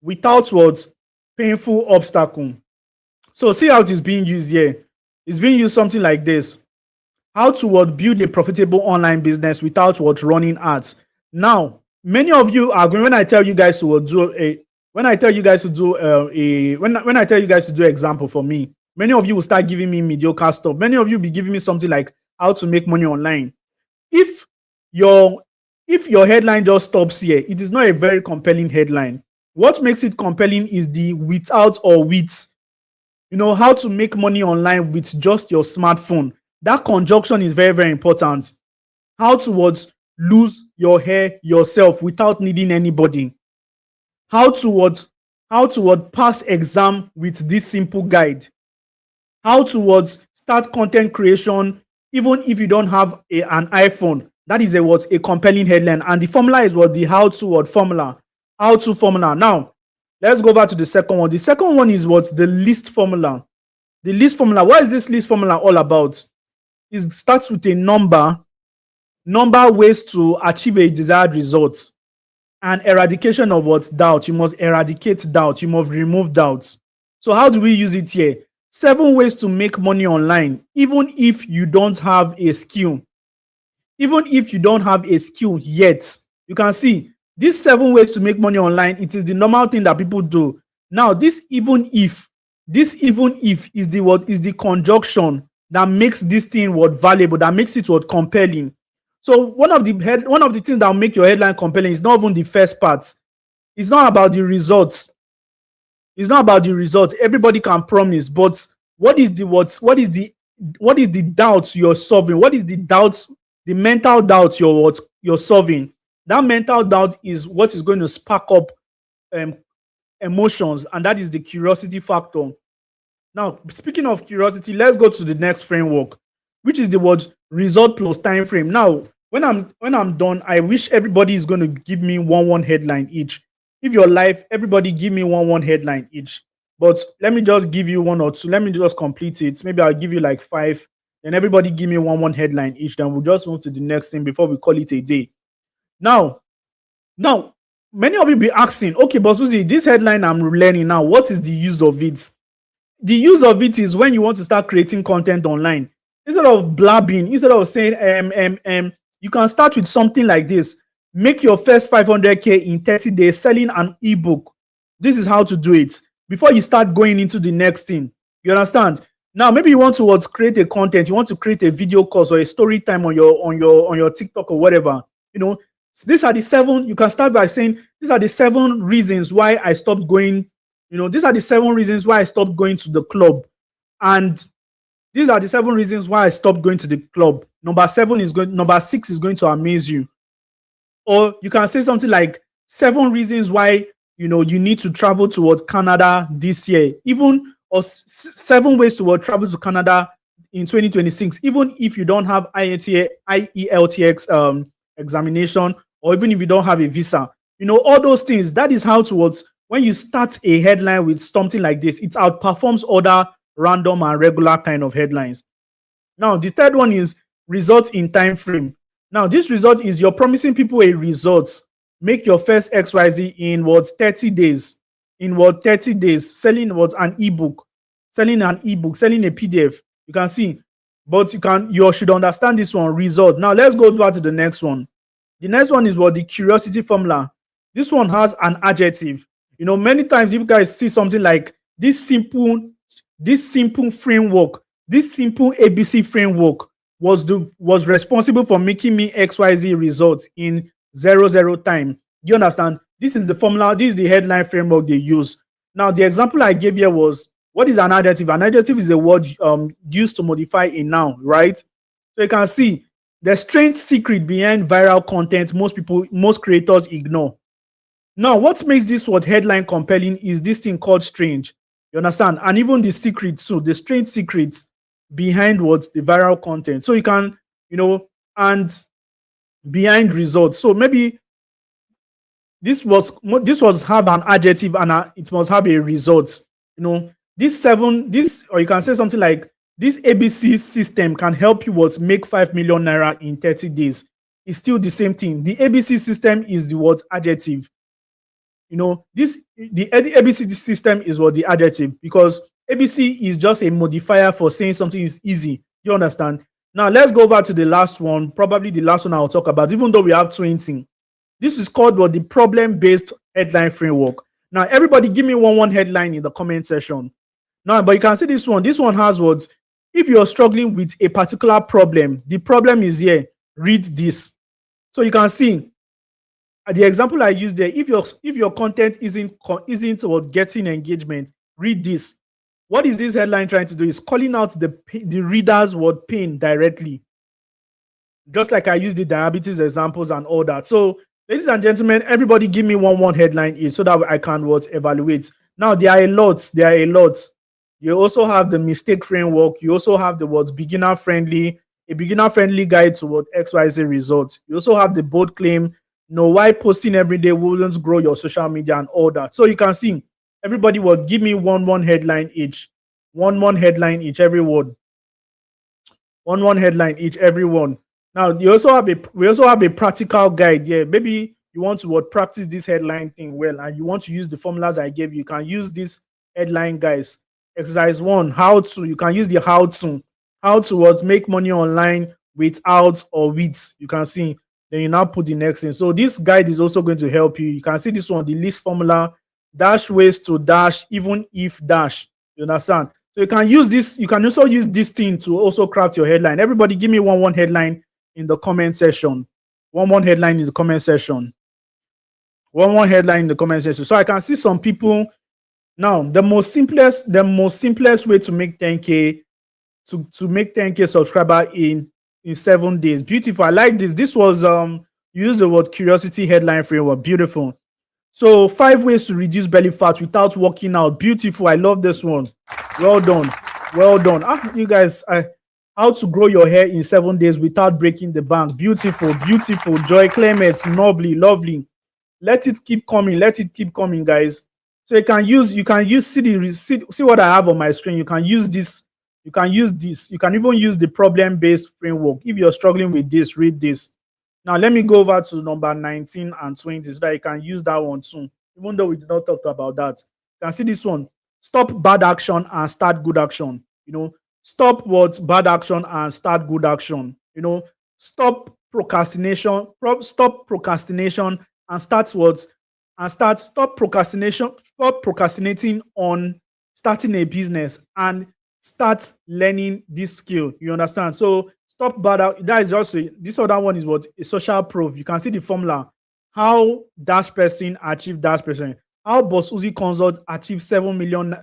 Speaker 1: without painful obstacle. So see how it is being used here. It's being used something like this. How to build a profitable online business without running ads. Now, many of you are going, when I tell you guys to do example for me, many of you will start giving me mediocre stuff. Many of you will be giving me something like how to make money online. If your headline just stops here, it is not a very compelling headline. What makes it compelling is the without or with, how to make money online with just your smartphone. That conjunction is very, very important. How to lose your hair yourself without needing anybody. How to pass exam with this simple guide. How to start content creation even if you don't have an iPhone. That is a compelling headline. And the formula is the how-to formula. How-to formula. Now, let's go back to the second one. The second one is the list formula. The list formula. What is this list formula all about? It starts with a number ways to achieve a desired result, and eradication of doubt. You must eradicate doubt. You must remove doubts. So how do we use it here? 7 ways to make money online, even if you don't have a skill. Even if you don't have a skill yet, you can see these 7 ways to make money online. It is the normal thing that people do. Now, this even if is the conjunction that makes this thing valuable, that makes it compelling. So one of the things that will make your headline compelling is not even the first part. It's not about the results. It's not about the results. Everybody can promise, but what is the doubt you're solving? What is the doubts, the mental doubt you're solving? That mental doubt is what is going to spark up emotions, and that is the curiosity factor. Now, speaking of curiosity, let's go to the next framework, which is the result plus time frame. Now, when I'm done, I wish everybody is going to give me one headline each. If you're live, everybody give me one headline each. But let me just give you 1 or 2. Let me just complete it. Maybe I'll give you like 5. Then everybody give me one headline each. Then we'll just move to the next thing before we call it a day. Now, many of you be asking, okay, but Susie, this headline I'm learning now, what is the use of it? The use of it is when you want to start creating content online. Instead of blabbing, instead of saying you can start with something like this. Make your first 500K in 30 days selling an ebook. This is how to do it before you start going into the next thing. You understand? Now, maybe you want to create a content. You want to create a video course or a story time on your TikTok or whatever. These are the 7. You can start by saying these are the 7 reasons why I stopped going. These are the 7 reasons why I stopped going to the club, and these are the 7 reasons why I stopped going to the club. Number 6 is going to amaze you. Or you can say something like 7 reasons why you need to travel towards Canada this year, or 7 ways to travel to Canada in 2026, even if you don't have IELTS examination, or even if you don't have a visa. All those things. That is how when you start a headline with something like this, it outperforms other random and regular kind of headlines. Now, the third one is result in time frame. Now, this result is you're promising people a result. Make your first XYZ in 30 days. In 30 days, selling an ebook, selling a PDF. You can see, but you should understand this one, result. Now, let's go back to the next one. The next one is the curiosity formula. This one has an adjective. Many times you guys see something like this simple framework, this simple ABC framework was responsible for making me XYZ results in 0 time. Do you understand? This is the formula. This is the headline framework they use. Now, the example I gave here was, what is an adjective? An adjective is a word used to modify a noun, right? So you can see the strange secret behind viral content most creators ignore. Now, what makes this headline compelling is this thing called strange. You understand? And even the secret too, the strange secrets behind the viral content. So you can, and behind results. So maybe this was have an adjective and it must have a result. Or you can say something like, this ABC system can help you make 5 million naira in 30 days. It's still the same thing. The ABC system is the adjective. The ABC system is the adjective, because ABC is just a modifier for saying something is easy. You understand? Now, let's go over to the last one, probably the last one I'll talk about, even though we have 20. This is called the problem-based headline framework. Now, everybody give me one headline in the comment section. Now, but you can see this one. This one has If you're struggling with a particular problem, the problem is here. Read this. So you can see the example I used there. If your content isn't what getting engagement, read this. What is this headline trying to do? Is calling out the reader's word pain directly. Just like I used the diabetes examples and all that. So, ladies and gentlemen, everybody give me one headline each so that I can evaluate. Now, there are a lot. You also have the mistake framework. You also have the beginner friendly, a beginner friendly guide to XYZ results. You also have the bold claim, know why posting every day wouldn't grow your social media and all that. So you can see everybody will give me one headline each. One headline each, every word. One headline each, everyone. Now we also have a practical guide. Yeah, maybe you want to practice this headline thing well, and you want to use the formulas I gave you. You can use this headline, guys. Exercise 1, how to. You can use the how to make money online without or with. You can see. Then you now put the next thing. So this guide is also going to help you. You can see this one, the list formula, dash ways to dash, even if dash. You understand? So you can use this. You can also use this thing to also craft your headline. Everybody, give me one headline in the comment section. One headline in the comment section. One headline in the comment section. So I can see some people now. The most simplest way to make 10K to make 10K subscriber in 7 days. Beautiful. I like this. This was use the word curiosity headline framework. Beautiful. So 5 ways to reduce belly fat without working out. Beautiful. I love this one. Well done. You guys, how to grow your hair in 7 days without breaking the bank. Beautiful. Joy Clements, lovely. Let it keep coming, guys. So you can use see what I have on my screen. You can use this. You can even use the problem-based framework. If you're struggling with this, read this. Now let me go over to number 19 and 20 so that you can use that one too. Even though we did not talk about that, you can see this one. Stop bad action and start good action. Stop bad action and start good action. Stop procrastination. Stop procrastination and start stop procrastination. Stop procrastinating on starting a business and start learning this skill. You understand? So stop bad action. That is just this other one is a social proof. You can see the formula. How dash person achieve dash person. How Boss Uzi Consult achieved $7 million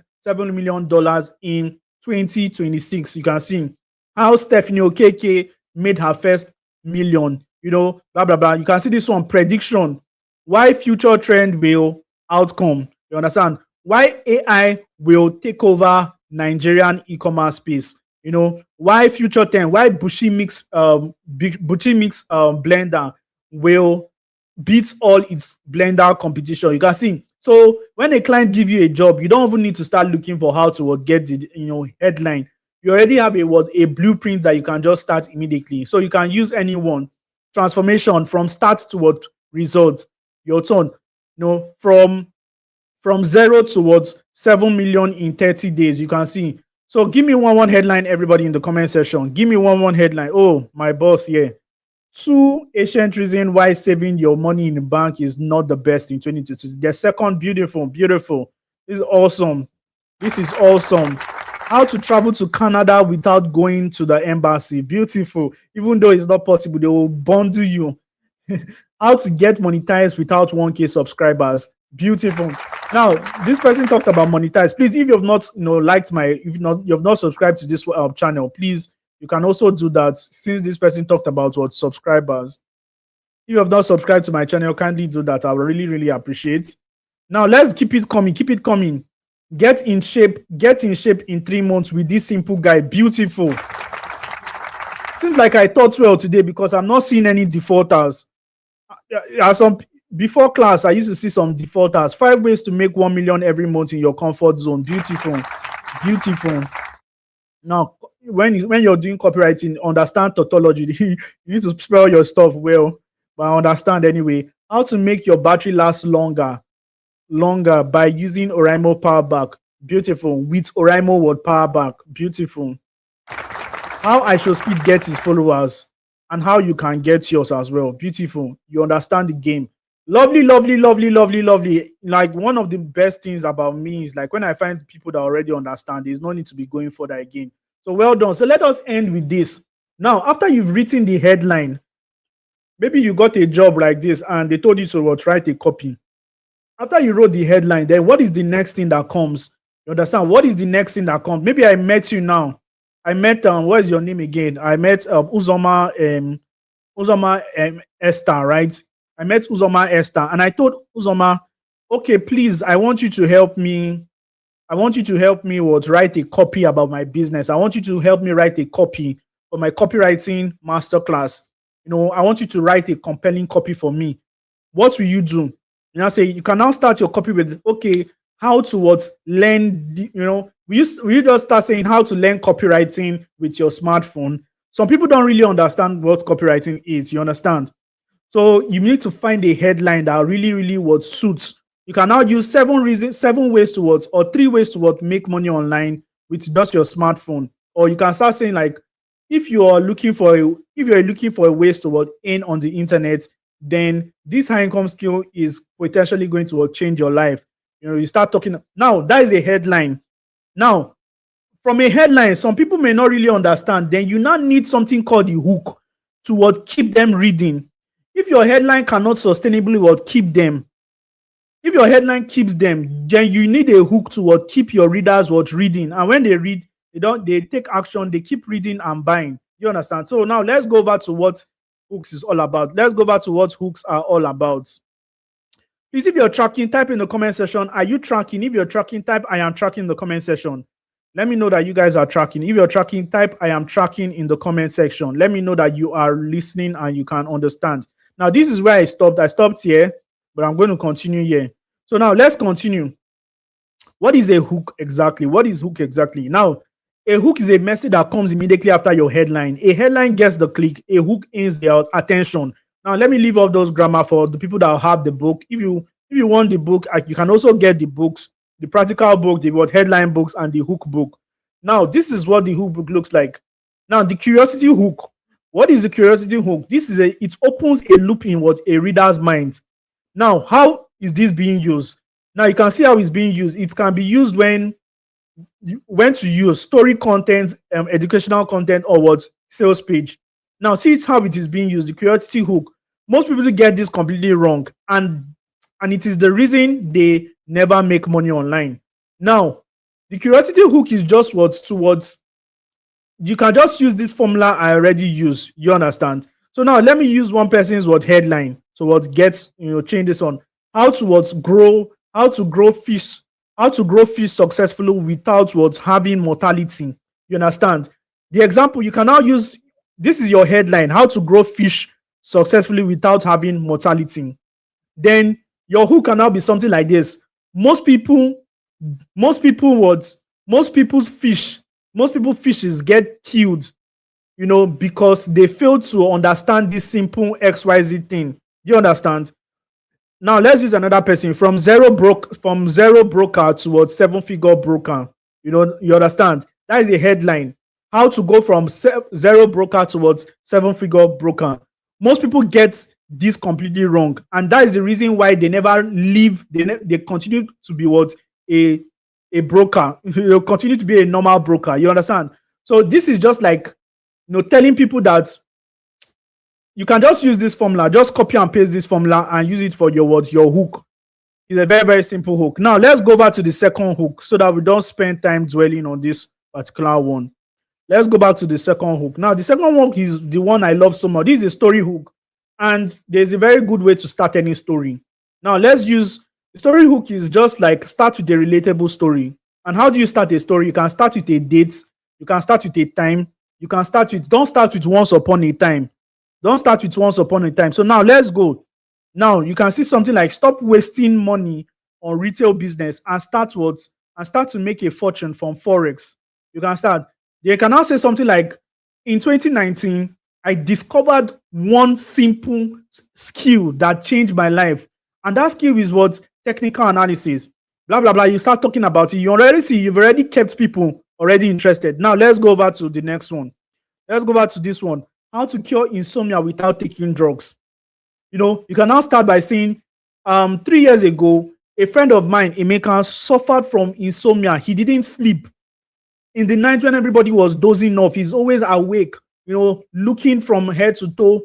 Speaker 1: in 2026. You can see how Stephanie Okeke made her first million. Blah blah blah. You can see this one, prediction. Why future trend will outcome. You understand? Why AI will take over Nigerian e-commerce space. Why future 10? Why Bushi Mix blender will beat all its blender competition. You can see. So when a client give you a job, you don't even need to start looking for how to get the headline. You already have a blueprint that you can just start immediately. So you can use any one. Transformation from start to result. Your turn. From 0 towards 7 million in 30 days. You can see. So give me one headline, everybody in the comment section. Give me one headline. Oh, my boss here. 2 ancient reasons why saving your money in the bank is not the best in 2020. The second, beautiful. This is awesome. How to travel to Canada without going to the embassy. Beautiful. Even though it's not possible, they will bundle you. How to get monetized without 1K subscribers. Beautiful. Now, this person talked about monetize. Please, if you have not, you have not subscribed to this channel, please, you can also do that. Since this person talked about subscribers, if you have not subscribed to my channel, kindly do that. I will really appreciate. Now, let's keep it coming. Get in shape in 3 months with this simple guide. Beautiful. Seems like I thought well today because I'm not seeing any defaulters. Before class, I used to see some defaulters. 5 ways to make 1 million every month in your comfort zone. Beautiful. Now, when you're doing copywriting, understand tautology. You need to spell your stuff well, but understand anyway. How to make your battery last longer by using Oraimo Power Bank. Beautiful. With Oraimo Power Bank. Beautiful. How IShowSpeed gets his followers and how you can get yours as well. Beautiful. You understand the game. Lovely. Like, one of the best things about me is like when I find people that already understand, there's no need to be going further again. So well done. So let us end with this. Now, after you've written the headline, maybe you got a job like this and they told you to write a copy. After you wrote the headline, then what is the next thing that comes? You understand? What is the next thing that comes? Maybe I met you now. I met what is your name again? I met Uzoma Esther, right? I met Uzoma Esther, and I told Uzoma, okay, please, I want you to help me. I want you to help me write a copy about my business. I want you to help me write a copy for my copywriting masterclass. I want you to write a compelling copy for me. What will you do? You can now start your copy with, okay, how to learn, we just start saying how to learn copywriting with your smartphone. Some people don't really understand what copywriting is, you understand? So you need to find a headline that really, really suits. You can now use 7 ways to or 3 ways to make money online with just your smartphone. Or you can start saying, like, if you're looking for a ways to earn on the internet, then this high income skill is potentially going to change your life. You start talking. Now, that is a headline. Now, from a headline, some people may not really understand. Then you now need something called the hook to keep them reading. If your headline cannot sustainably keep them, if your headline keeps them, then you need a hook to keep your readers reading. And when they read, they take action, they keep reading and buying. You understand? So now let's go over to what hooks is all about. Let's go back to what hooks are all about. Please, if you're tracking, type in the comment section. Are you tracking? If you're tracking, type I am tracking in the comment section. Let me know that you guys are tracking. If you're tracking, type I am tracking in the comment section. Let me know that you are listening and you can understand. Now, this is where I stopped. I stopped here, but I'm going to continue here. So now let's continue. What is a hook exactly? What is hook exactly? Now, a hook is a message that comes immediately after your headline. A headline gets the click. A hook ends their attention. Now, let me leave off those grammar for the people that have the book. If you want the book, you can also get the books, the practical book, the headline books, and the hook book. Now, this is what the hook book looks like. Now, the curiosity hook. What is the curiosity hook? It opens a loop in a reader's mind. Now, how is this being used? Now, you can see how it's being used. It can be used when to use story content, educational content, or sales page. Now, see it's how it is being used. The curiosity hook. Most people get this completely wrong, and it is the reason they never make money online. Now, the curiosity hook is just you can just use this formula I already used. You understand? So now let me use one person's headline. So change this on how to grow fish successfully without having mortality. You understand? The example you can now use. This is your headline: how to grow fish successfully without having mortality. Then your hook can now be something like this: most people's fishes get killed, because they fail to understand this simple XYZ thing. Do you understand? Now let's use another person from zero broker to 7-figure broker. You understand? That is a headline. How to go from zero broker towards 7-figure broker. Most people get this completely wrong, and that is the reason why they never leave. They continue to be a broker. You continue to be a normal broker. You understand? So this is just like telling people that you can just use this formula, just copy and paste this formula and use it for your hook. It's a very, very simple hook. Now let's go over to the second hook so that we don't spend time dwelling on this particular one. Let's go back to the second hook. Now, the second hook is the one I love so much. This is a story hook, and there's a very good way to start any story. Now, let's use the story hook. Is just like start with a relatable story. And how do you start a story? You can start with a date. You can start with a time. You can don't start with once upon a time. Don't start with once upon a time. So now let's go. Now you can see something like stop wasting money on retail business and start to make a fortune from Forex. You can start. They can now say something like, in 2019, I discovered one simple skill that changed my life. And that skill is technical analysis. Blah, blah, blah. You start talking about it. You've already kept people already interested. Now let's go over to the next one. Let's go back to this one. How to cure insomnia without taking drugs. You can now start by saying, 3 years ago, a friend of mine, Emeka, suffered from insomnia. He didn't sleep. In the night when everybody was dozing off, he's always awake, looking from head to toe.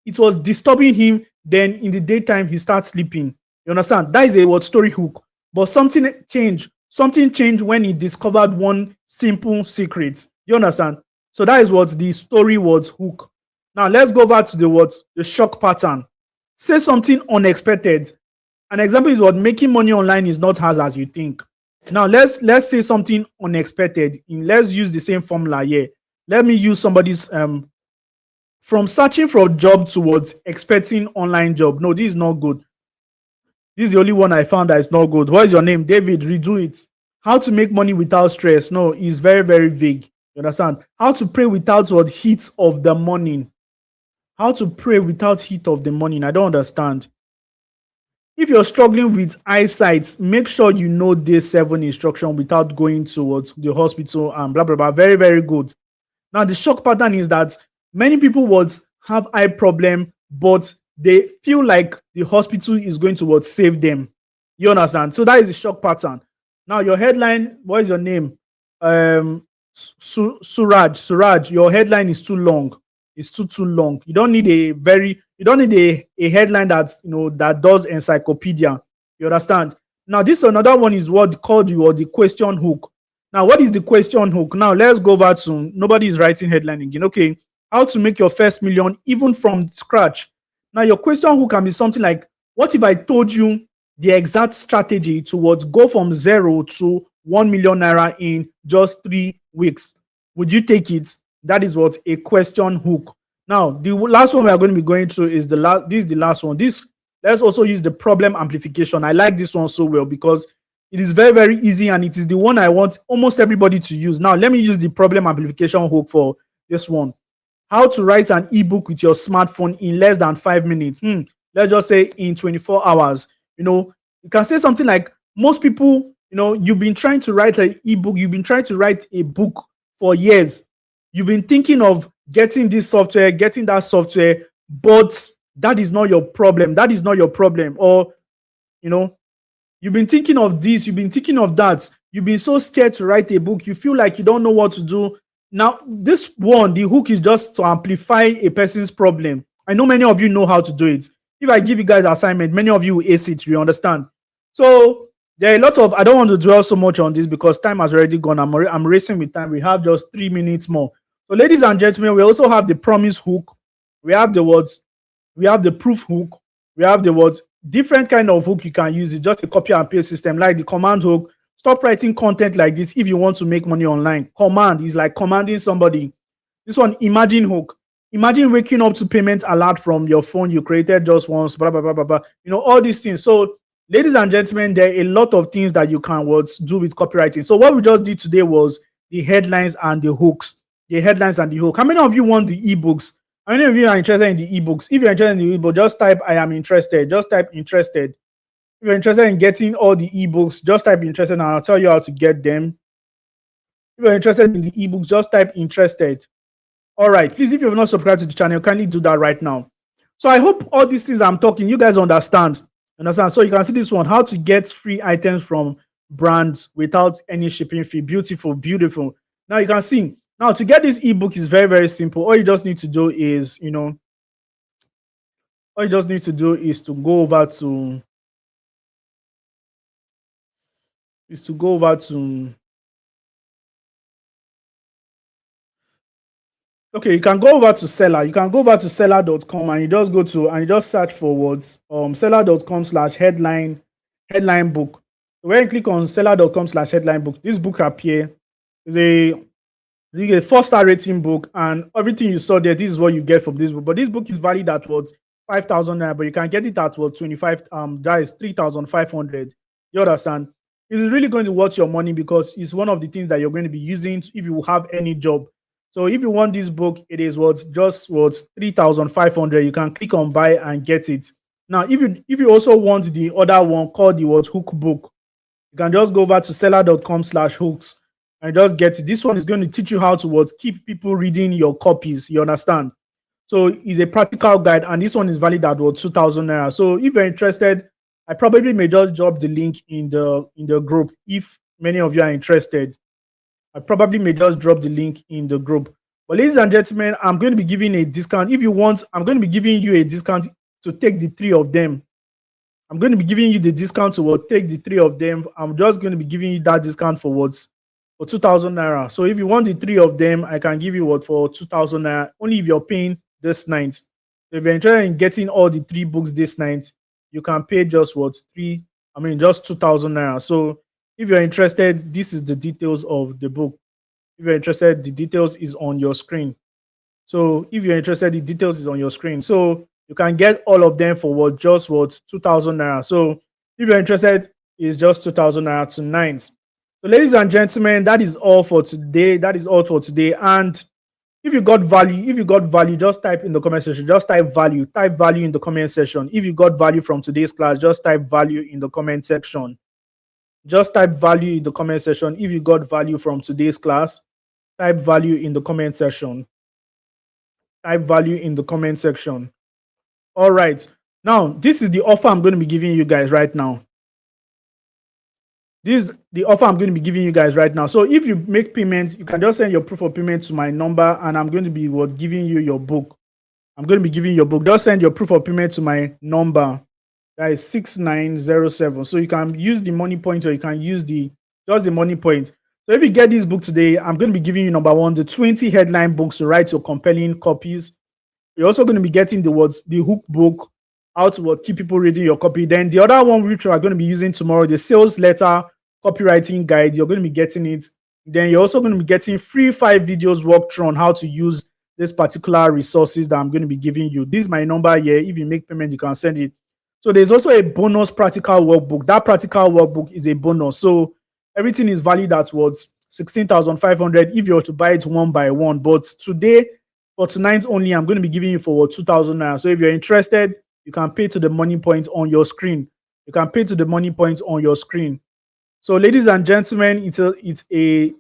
Speaker 1: It was disturbing him. Then in the daytime, he starts sleeping. You understand? That is a what story hook. But something changed. Something changed when he discovered one simple secret. You understand? So that is what the story was hook. Now let's go over to the shock pattern. Say something unexpected. An example is what making money online is not hard as you think. Now let's say something unexpected. Let's use the same formula here. Let me use somebody's from searching for a job towards expecting online job. No, this is not good. This is the only one I found that is not good. What is your name? David, redo it. How to make money without stress. No, it's very, very vague. You understand? How to pray without what heat of the morning. How to pray without heat of the morning. I don't understand. If you're struggling with eyesight, make sure you know this 7 instruction without going towards the hospital and blah, blah, blah. Very, very good. Now, the shock pattern is that many people would have eye problem, but they feel like the hospital is going to save them. You understand? So that is the shock pattern. Now, your headline, what is your name? Suraj, your headline is too long. It's too long. You don't need a headline that's that does encyclopedia. You understand? Now, this another one is what called the question hook. Now, what is the question hook? Now, let's go back to nobody is writing headline again. Okay, how to make your first million even from scratch. Now, your question hook can be something like, what if I told you the exact strategy towards go from 0 to 1 million naira in just 3 weeks? Would you take it? That is what a question hook. Now, the last one we are going to be going through is this is the last one. Let's also use the problem amplification. I like this one so well because it is very, very easy and it is the one I want almost everybody to use. Now, let me use the problem amplification hook for this one. How to write an ebook with your smartphone in less than 5 minutes. Let's just say in 24 hours. You can say something like, most people, you've been trying to write an ebook, you've been trying to write a book for years. You've been thinking of getting this software, getting that software, but that is not your problem. That is not your problem. Or, you've been thinking of this, you've been thinking of that. You've been so scared to write a book. You feel like you don't know what to do. Now, this one, the hook is just to amplify a person's problem. I know many of you know how to do it. If I give you guys assignment, many of you will ace it, you understand? So there are a lot of, I don't want to dwell so much on this because time has already gone. I'm racing with time. We have just 3 minutes more. So ladies and gentlemen, we also have the promise hook. We have the words, we have the proof hook. We have the words, different kind of hook you can use. It's just a copy and paste system like the command hook. Stop writing content like this if you want to make money online. Command is like commanding somebody. This one, imagine hook. Imagine waking up to payment alert from your phone you created just once, blah, blah, blah, blah, blah. All these things. So, ladies and gentlemen, there are a lot of things that you can do with copywriting. So, what we just did today was the headlines and the hooks. The headlines and the hook. How many of you want the ebooks? How many of you are interested in the ebooks? If you're interested in the ebook, just type I am interested. Just type interested. If you're interested in getting all the ebooks, just type interested and I'll tell you how to get them. If you're interested in the ebooks, just type interested. All right. Please, if you have not subscribed to the channel, kindly do that right now. So I hope all these things I'm talking, you guys understand. So you can see this one, how to get free items from brands without any shipping fee. Beautiful, beautiful. Now you can see, now to get this ebook is very, very simple. All you just need to do is, to go over to, okay, you can go over to seller. You can go over to seller.com and you just go to and you just search for words seller.com/headline book. So when you click on seller.com/headline book, this book appear. Is a 4-star rating book, and everything you saw there, this is what you get from this book. But this book is valued at what 5,000 naira, but you can get it at what 25. That is 3,500. You understand? It is really going to worth your money because it's one of the things that you're going to be using if you have any job. So if you want this book, it is just 3,500. You can click on buy and get it. Now, if you also want the other one called the hook book, you can just go over to seller.com/hooks and just get it. This one is going to teach you how to keep people reading your copies. You understand? So it's a practical guide, and this one is valid at 2,000 naira. So if you're interested, I probably may just drop the link in the group if many of you are interested. I probably may just drop the link in the group. But ladies and gentlemen, I'm going to be giving a discount. If you want, I'm going to be giving you a discount to take the 3 of them. I'm going to be giving you the discount to what, take the 3 of them. I'm just going to be giving you that discount for what? For 2,000 naira. So if you want the 3 of them, I can give you what, for 2,000 naira, only if you're paying this night. So if you're interested in getting all the 3 books this night, you can pay just what, just 2,000 naira. So if you're interested, this is the details of the book. If you're interested, the details is on your screen. So if you're interested, the details is on your screen. So you can get all of them for what, just what, 2,000 naira. So if you're interested, it's just 2,000 naira tonight. So ladies and gentlemen, that is all for today. That is all for today. And if you got value, just type in the comment section. Just type value in the comment section. If you got value from today's class, just type value in the comment section. Just type value in the comment section. If you got value from today's class, type value in the comment section. Type value in the comment section. All right. Now, this is the offer I'm going to be giving you guys right now. This is the offer I'm going to be giving you guys right now. So if you make payments, you can just send your proof of payment to my number, and I'm going to be giving you your book. I'm going to be giving you your book. Just send your proof of payment to my number. That is 6907. So you can use the money point, or you can use just the money point. So if you get this book today, I'm going to be giving you number 1, the 20 headline books to write your compelling copies. You're also going to be getting the hook book, how to keep people reading your copy. Then the other one, which we are going to be using tomorrow, the sales letter copywriting guide. You're going to be getting it. Then you're also going to be getting free 5 videos walked through on how to use this particular resources that I'm going to be giving you. This is my number here. If you make payment, you can send it. So there's also a bonus practical workbook. That practical workbook is a bonus. So everything is valued at what, 16,500 if you were to buy it one by one. But today, for tonight only, I'm going to be giving you for 2,000 naira. So if you're interested, you can pay to the money point on your screen. You can pay to the money point on your screen. So, ladies and gentlemen, it's a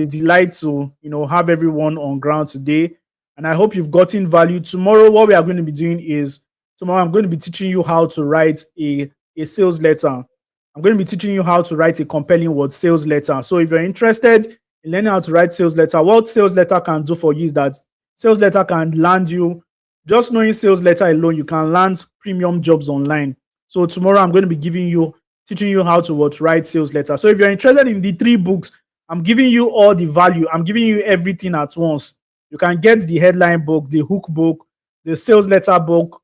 Speaker 1: delight to have everyone on ground today, and I hope you've gotten value. Tomorrow, what we are going to be doing is I'm going to be teaching you how to write a sales letter. I'm going to be teaching you how to write a compelling sales letter. So, if you're interested in learning how to write sales letter, what sales letter can do for you is that sales letter can land you. Just knowing sales letter alone, you can land premium jobs online. So tomorrow, I'm going to be teaching you how to write sales letter. So if you're interested in the 3 books, I'm giving you all the value. I'm giving you everything at once. You can get the headline book, the hook book, the sales letter book,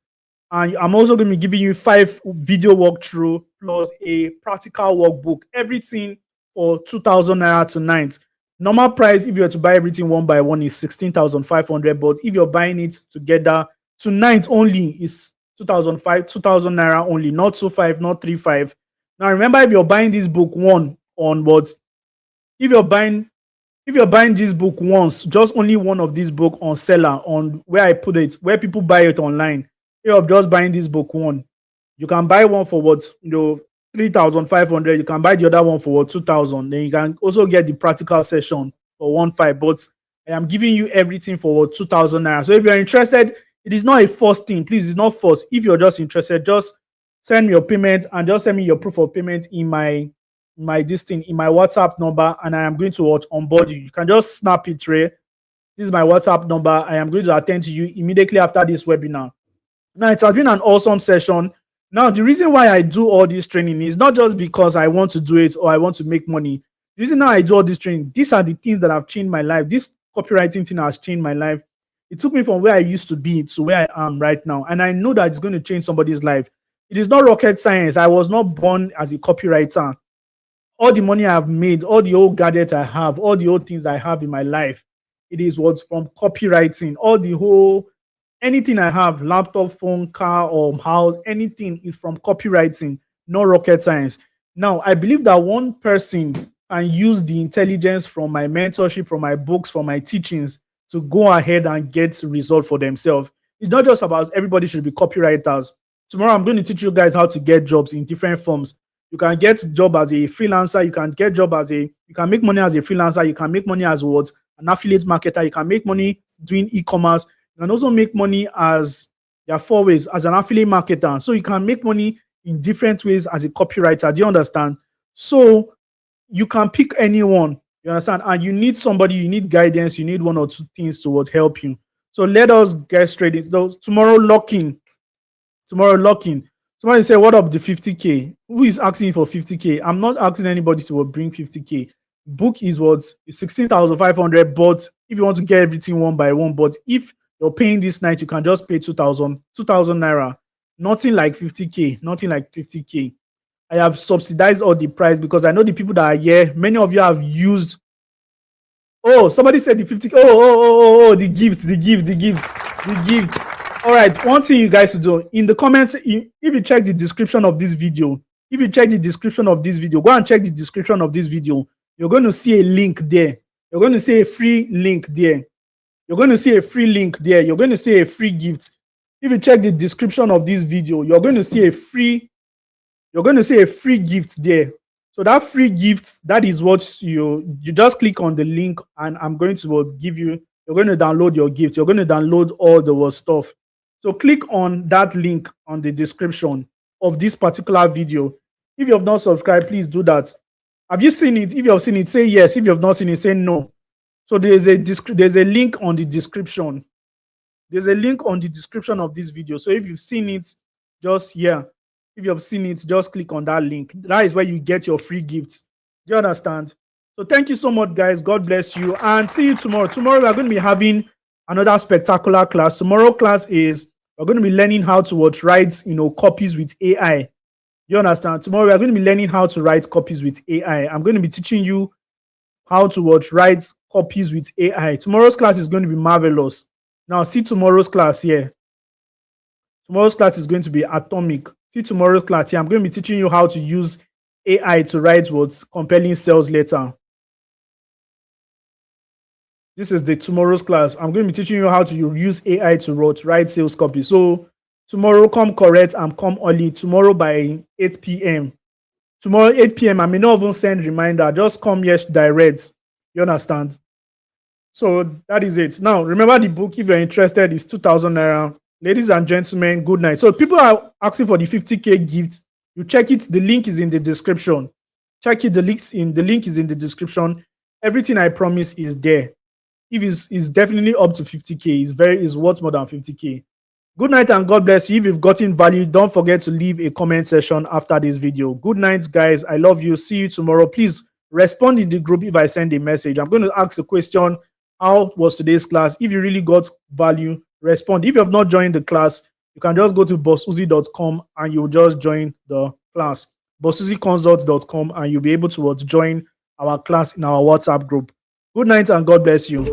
Speaker 1: and I'm also going to be giving you 5 video walkthrough plus a practical workbook. Everything for 2,000 naira tonight. Normal price, if you were to buy everything one by one, is 16,500. But if you're buying it together tonight only, is 2,000 naira only, not 2,500, not 3,500. Now remember, if you're buying this book if you're buying this book once, just only one of this book on seller, on where I put it, where people buy it online. If you're just buying this book one, you can buy one for 3,500. You can buy the other one for 2,000. Then you can also get the practical session for 1,500. But I am giving you everything for 2,000 naira. So if you're interested, it is not a forced thing. Please, it's not forced. If you're just interested, just send me your payment and just send me your proof of payment in my WhatsApp number, and I am going to onboard you. You can just snap it, Ray. This is my WhatsApp number. I am going to attend to you immediately after this webinar. Now, it has been an awesome session. Now, the reason why I do all this training is not just because I want to do it or I want to make money. The reason why I do all this training, these are the things that have changed my life. This copywriting thing has changed my life. It took me from where I used to be to where I am right now. And I know that it's going to change somebody's life. It is not rocket science. I was not born as a copywriter. All the money I've made, all the old gadgets I have, all the old things I have in my life, it is what's from copywriting. Anything I have, laptop, phone, car, or house, anything is from copywriting, not rocket science. Now, I believe that one person can use the intelligence from my mentorship, from my books, from my teachings to go ahead and get results for themselves. It's not just about everybody should be copywriters. Tomorrow, I'm going to teach you guys how to get jobs in different forms. You can get a job as a freelancer. You can make money as a freelancer. You can make money as an affiliate marketer. You can make money doing e-commerce. You can also make money there are 4 ways as an affiliate marketer. So you can make money in different ways as a copywriter. Do you understand? So you can pick anyone. You understand? And you need somebody, you need guidance, you need one or two things to what help you. So let us get straight into those. Tomorrow locking. Tomorrow locking. Somebody say, what up the 50K? Who is asking for 50K? I'm not asking anybody to bring 50K. Book is what? 16,500. But if you want to get everything one by one, but if you're paying this night, you can just pay 2,000 naira. Nothing like 50K. Nothing like 50K. I have subsidized all the price because I know the people that are here, many of you have used. Oh, somebody said the 50. The gift. All right, one thing you guys to do in the comments, if you check the description of this video, go and check the description of this video. You're going to see a link there. You're going to see a free link there. You're going to see a free link there. You're going to see a free gift. If you check the description of this video, you're going to see a free gift there. So that free gift, that is what you just click on the link, and I'm going to give you. You're going to download your gift. You're going to download all the stuff. So click on that link on the description of this particular video. If you have not subscribed, please do that. Have you seen it? If you have seen it, say yes. If you have not seen it, say no. So there's a link on the description. There's a link on the description of this video. So if you've seen it, just yeah. If you have seen it, just click on that link. That is where you get your free gifts. Do you understand? So thank you so much, guys. God bless you. And see you tomorrow. Tomorrow we are going to be having another spectacular class. Tomorrow class is we're going to be learning how to write, copies with AI. You understand? Tomorrow we are going to be learning how to write copies with AI. I'm going to be teaching you how to write copies with AI. Tomorrow's class is going to be marvelous. Now see tomorrow's class here. Tomorrow's class is going to be atomic. See tomorrow's class here. I'm going to be teaching you how to use AI to write compelling sales letter. This is the tomorrow's class. I'm going to be teaching you how to use AI to write sales copy. So tomorrow, come correct and come early. Tomorrow by 8 p.m. Tomorrow 8 p.m. I may not even send reminder. Just come here direct. You understand? So that is it. Now remember, the book, if you're interested, is 2,000 naira. Ladies and gentlemen, good night. So people are asking for the 50K gift. You check it. The link is in the description. Check it. The link is in the description. Everything I promise is there. If it's definitely up to 50K, it's worth more than 50K. Good night and God bless you. If you've gotten value, don't forget to leave a comment section after this video. Good night, guys. I love you. See you tomorrow. Please respond in the group if I send a message. I'm going to ask a question. How was today's class? If you really got value, respond. If you have not joined the class, you can just go to bossuzi.com and you'll just join the class. bossuziconsult.com, and you'll be able to join our class in our WhatsApp group. Good night and God bless you.